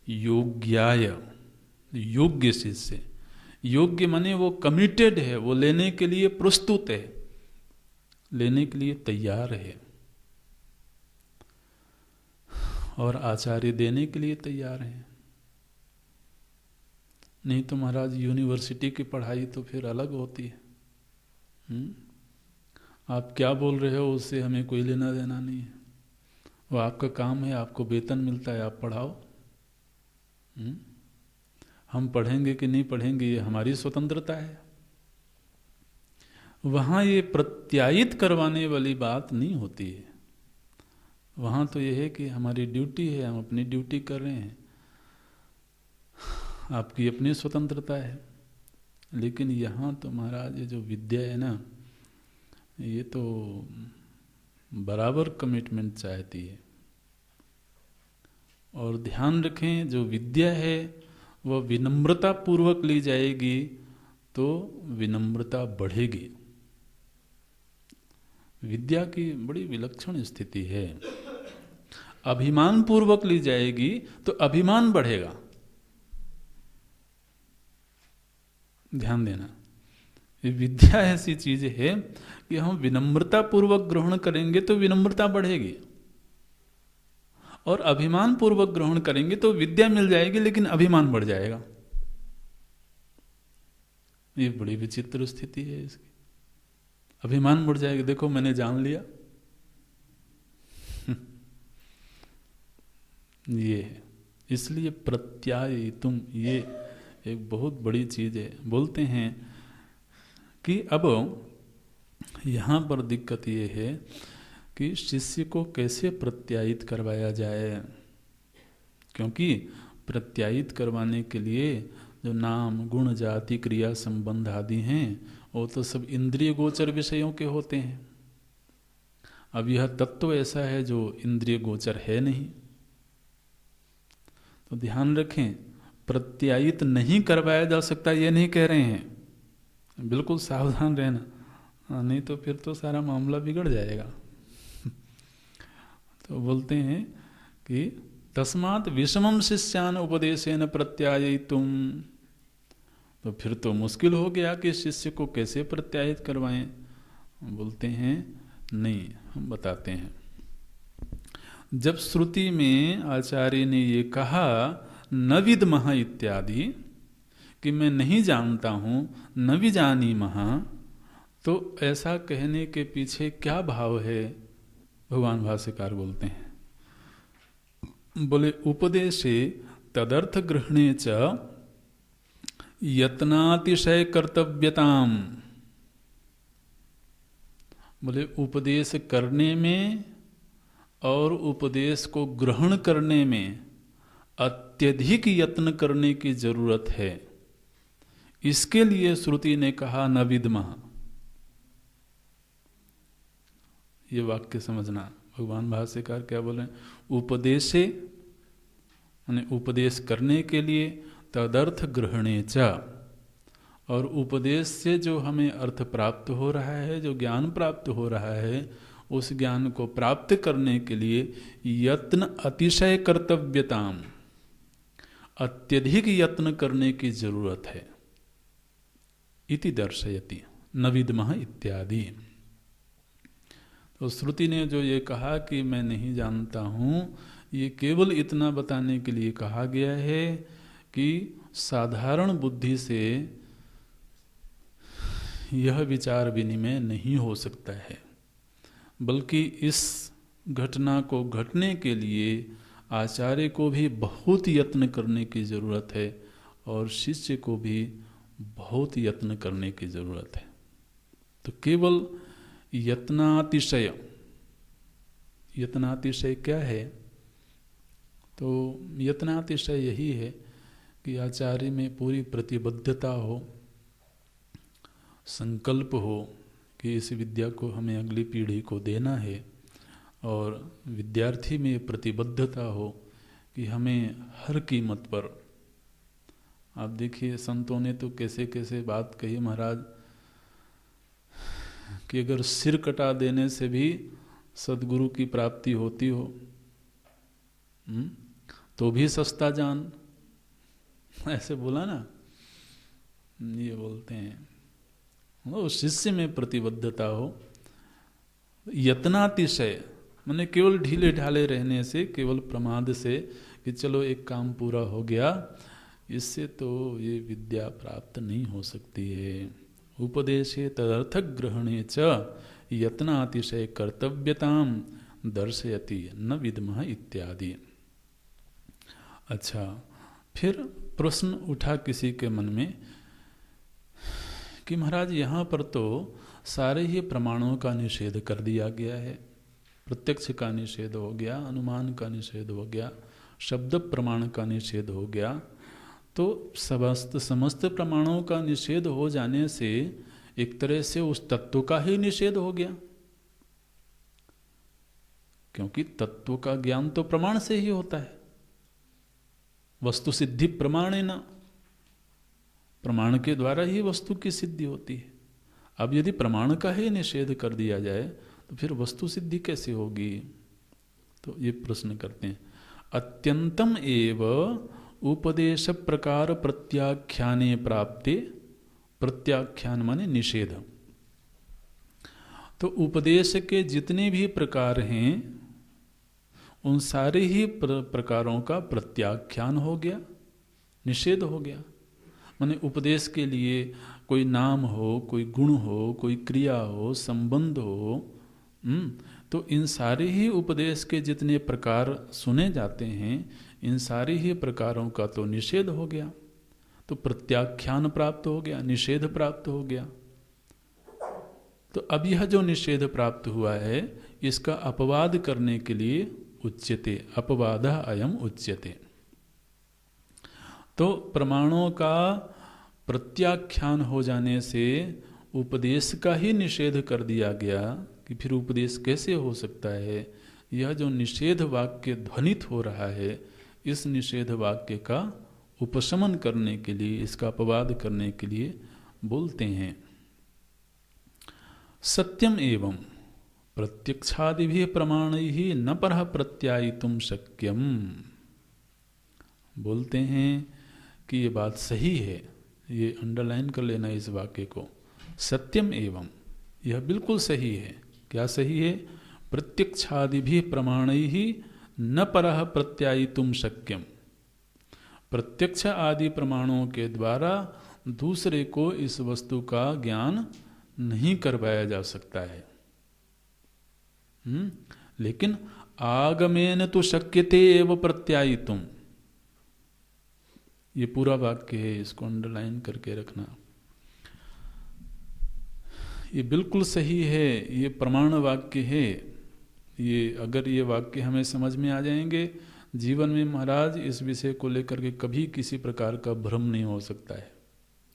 योग्याय, योग्य शिष्य। योग्य माने वो कमिटेड है, वो लेने के लिए प्रस्तुत है, लेने के लिए तैयार है, और आचार्य देने के लिए तैयार है। नहीं तो महाराज यूनिवर्सिटी की पढ़ाई तो फिर अलग होती है। आप क्या बोल रहे हो उससे हमें कोई लेना देना नहीं है। वो आपका काम है, आपको वेतन मिलता है, आप पढ़ाओ। हम पढ़ेंगे कि नहीं पढ़ेंगे ये हमारी स्वतंत्रता है। वहाँ ये प्रत्यायित करवाने वाली बात नहीं होती है। वहाँ तो ये है कि हमारी ड्यूटी है, हम अपनी ड्यूटी कर रहे हैं, आपकी अपनी स्वतंत्रता है। लेकिन यहाँ तो महाराज ये जो विद्या है ना, ये तो बराबर कमिटमेंट चाहती है। और ध्यान रखें, जो विद्या है वह विनम्रता पूर्वक ली जाएगी तो विनम्रता बढ़ेगी। विद्या की बड़ी विलक्षण स्थिति है। अभिमान पूर्वक ली जाएगी तो अभिमान बढ़ेगा। ध्यान देना, ये विद्या ऐसी चीज है कि हम विनम्रता पूर्वक ग्रहण करेंगे तो विनम्रता बढ़ेगी, और अभिमान पूर्वक ग्रहण करेंगे तो विद्या मिल जाएगी लेकिन अभिमान बढ़ जाएगा। ये बड़ी विचित्र स्थिति है इसकी। अभिमान बढ़ जाएगा, देखो मैंने जान लिया। ये है। इसलिए प्रत्याय तुम, ये एक बहुत बड़ी चीज है। बोलते हैं कि अब यहाँ पर दिक्कत ये है कि शिष्य को कैसे प्रत्यायित करवाया जाए, क्योंकि प्रत्यायित करवाने के लिए जो नाम, गुण, जाति, क्रिया, संबंध आदि हैं वो तो सब इंद्रिय गोचर विषयों के होते हैं। अब यह तत्व ऐसा है जो इंद्रिय गोचर है नहीं। तो ध्यान रखें, प्रत्यायित नहीं करवाया जा सकता ये नहीं कह रहे हैं, बिल्कुल सावधान रहना, नहीं तो फिर तो सारा मामला बिगड़ जाएगा। तो बोलते हैं कि तस्मात् विषमं शिष्यान् उपदेशेन प्रत्याययितुं। तो फिर तो मुश्किल हो गया कि शिष्य को कैसे प्रत्यायित करवाएं। बोलते हैं नहीं, हम बताते हैं। जब श्रुति में आचार्य ने ये कहा न विद्मः इत्यादि, कि मैं नहीं जानता हूँ, न विजानीमः, तो ऐसा कहने के पीछे क्या भाव है? भगवान भाष्यकार बोलते हैं, बोले उपदेशे तदर्थ ग्रहणे च यत्नातिशय कर्तव्यताम। बोले उपदेश करने में और उपदेश को ग्रहण करने में अत्यधिक यत्न करने की जरूरत है। इसके लिए श्रुति ने कहा न विद्मः। ये वाक्य समझना, भगवान भाष्यकार क्या बोले? उपदेशे यानी उपदेश करने के लिए, तदर्थ ग्रहणे च, और उपदेश से जो हमें अर्थ प्राप्त हो रहा है, जो ज्ञान प्राप्त हो रहा है, उस ज्ञान को प्राप्त करने के लिए यत्न अतिशय कर्तव्यताम, अत्यधिक यत्न करने की जरूरत है। इति दर्शयति न विद्मः इत्यादि। तो श्रुति ने जो ये कहा कि मैं नहीं जानता हूँ, ये केवल इतना बताने के लिए कहा गया है कि साधारण बुद्धि से यह विचार विनिमय नहीं हो सकता है, बल्कि इस घटना को घटने के लिए आचार्य को भी बहुत यत्न करने की ज़रूरत है और शिष्य को भी बहुत यत्न करने की ज़रूरत है। तो केवल यत्नातिशय, यत्नातिशय क्या है? तो यत्नातिशय यही है कि आचार्य में पूरी प्रतिबद्धता हो, संकल्प हो कि इस विद्या को हमें अगली पीढ़ी को देना है, और विद्यार्थी में प्रतिबद्धता हो कि हमें हर कीमत पर। आप देखिए संतों ने तो कैसे कैसे बात कही महाराज कि अगर सिर कटा देने से भी सद्गुरु की प्राप्ति होती हो तो भी सस्ता जान, ऐसे बोला ना, ये बोलते हैं। वो शिष्य में प्रतिबद्धता हो। यत्नातिशय माने केवल ढीले ढाले रहने से, केवल प्रमाद से कि चलो एक काम पूरा हो गया, इससे तो ये विद्या प्राप्त नहीं हो सकती है। उपदेशे तदर्थ ग्रहणे च यत्नातिशय कर्तव्यताम दर्शयति न विद्मः इत्यादि। अच्छा, फिर प्रश्न उठा किसी के मन में कि महाराज यहाँ पर तो सारे ही प्रमाणों का निषेध कर दिया गया है। प्रत्यक्ष का निषेध हो गया, अनुमान का निषेध हो गया, शब्द प्रमाण का निषेध हो गया। तो समस्त प्रमाणों का निषेध हो जाने से एक तरह से उस तत्व का ही निषेध हो गया, क्योंकि तत्व का ज्ञान तो प्रमाण से ही होता है। वस्तु सिद्धि प्रमाणेन, प्रमाण के द्वारा ही वस्तु की सिद्धि होती है। अब यदि प्रमाण का ही निषेध कर दिया जाए तो फिर वस्तु सिद्धि कैसे होगी? तो ये प्रश्न करते हैं। अत्यंतम एव उपदेश प्रकार प्रत्याख्याने प्राप्ते, प्रत्याख्यान माने निषेध। तो उपदेश के जितने भी प्रकार हैं उन सारे ही प्रकारों का प्रत्याख्यान हो गया, निषेध हो गया। माने उपदेश के लिए कोई नाम हो, कोई गुण हो, कोई क्रिया हो, संबंध हो, तो इन सारे ही उपदेश के जितने प्रकार सुने जाते हैं, इन सारे ही प्रकारों का तो निषेध हो गया। तो प्रत्याख्यान प्राप्त हो गया, निषेध प्राप्त हो गया। तो अब यह जो निषेध प्राप्त हुआ है, इसका अपवाद करने के लिए उच्यते, अपवादः अयम उच्यते। तो प्रमाणों का प्रत्याख्यान हो जाने से उपदेश का ही निषेध कर दिया गया कि फिर उपदेश कैसे हो सकता है? यह जो निषेध वाक्य ध्वनित हो रहा है, इस निषेध वाक्य का उपशमन करने के लिए, इसका अपवाद करने के लिए बोलते हैं। सत्यम एवं प्रत्यक्षादिभिः प्रमाणैः न परः प्रत्यायितुं शक्यम। बोलते हैं कि ये बात सही है, ये अंडरलाइन कर लेना इस वाक्य को। सत्यम एवं, यह बिल्कुल सही है। क्या सही है? प्रत्यक्षादिभिः प्रमाणैः न परः प्रत्यायितुं शक्यम। प्रत्यक्ष आदि प्रमाणों के द्वारा दूसरे को इस वस्तु का ज्ञान नहीं करवाया जा सकता है। लेकिन आगमेन तो शक्यते एव प्रत्यायितुं, ये पूरा वाक्य है, इसको अंडरलाइन करके रखना। ये बिल्कुल सही है, ये प्रमाण वाक्य है। ये अगर ये वाक्य हमें समझ में आ जाएंगे, जीवन में महाराज इस विषय को लेकर के कभी किसी प्रकार का भ्रम नहीं हो सकता है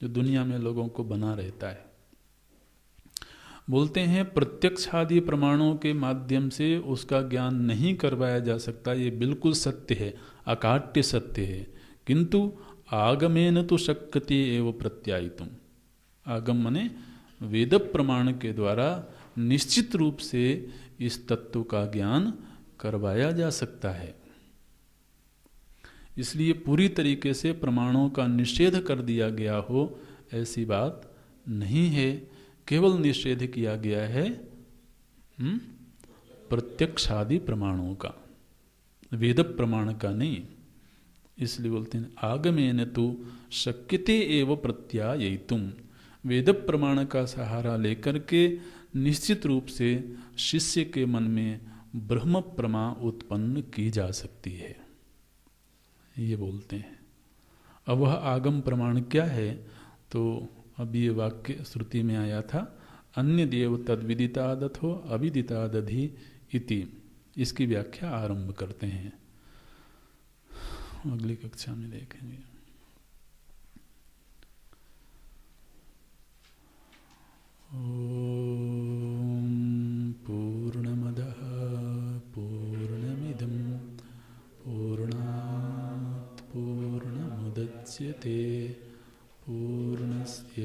जो दुनिया में लोगों को बना रहता है। बोलते हैं प्रत्यक्ष आदि प्रमाणों के माध्यम से उसका ज्ञान नहीं करवाया जा सकता, ये बिल्कुल सत्य है, अकाट्य सत्य है। किंतु आगमेन तो शक्यते एव प्रत्यायितुं। आगम माने वेद प्रमाण के द्वारा निश्चित रूप से इस तत्व का ज्ञान करवाया जा सकता है। इसलिए पूरी तरीके से प्रमाणों का निषेध कर दिया गया हो ऐसी बात नहीं है, केवल निषेध किया गया है प्रत्यक्षादि प्रमाणों का, वेद प्रमाण का नहीं। इसलिए बोलते हैं आगमेन तो शक्यते एव प्रत्यायितुम, वेद प्रमाण का सहारा लेकर के निश्चित रूप से शिष्य के मन में ब्रह्म प्रमा उत्पन्न की जा सकती है, ये बोलते हैं। अब वह आगम प्रमाण क्या है, तो अब ये वाक्य श्रुति में आया था, अन्य देव तद विदितादथो अविदितादधि इति। इसकी व्याख्या आरंभ करते हैं, अगली कक्षा में देखेंगे। ओम पूर्णमदः पूर्णमिदं पूर्णात् पूर्णमुदच्यते पूर्णस्य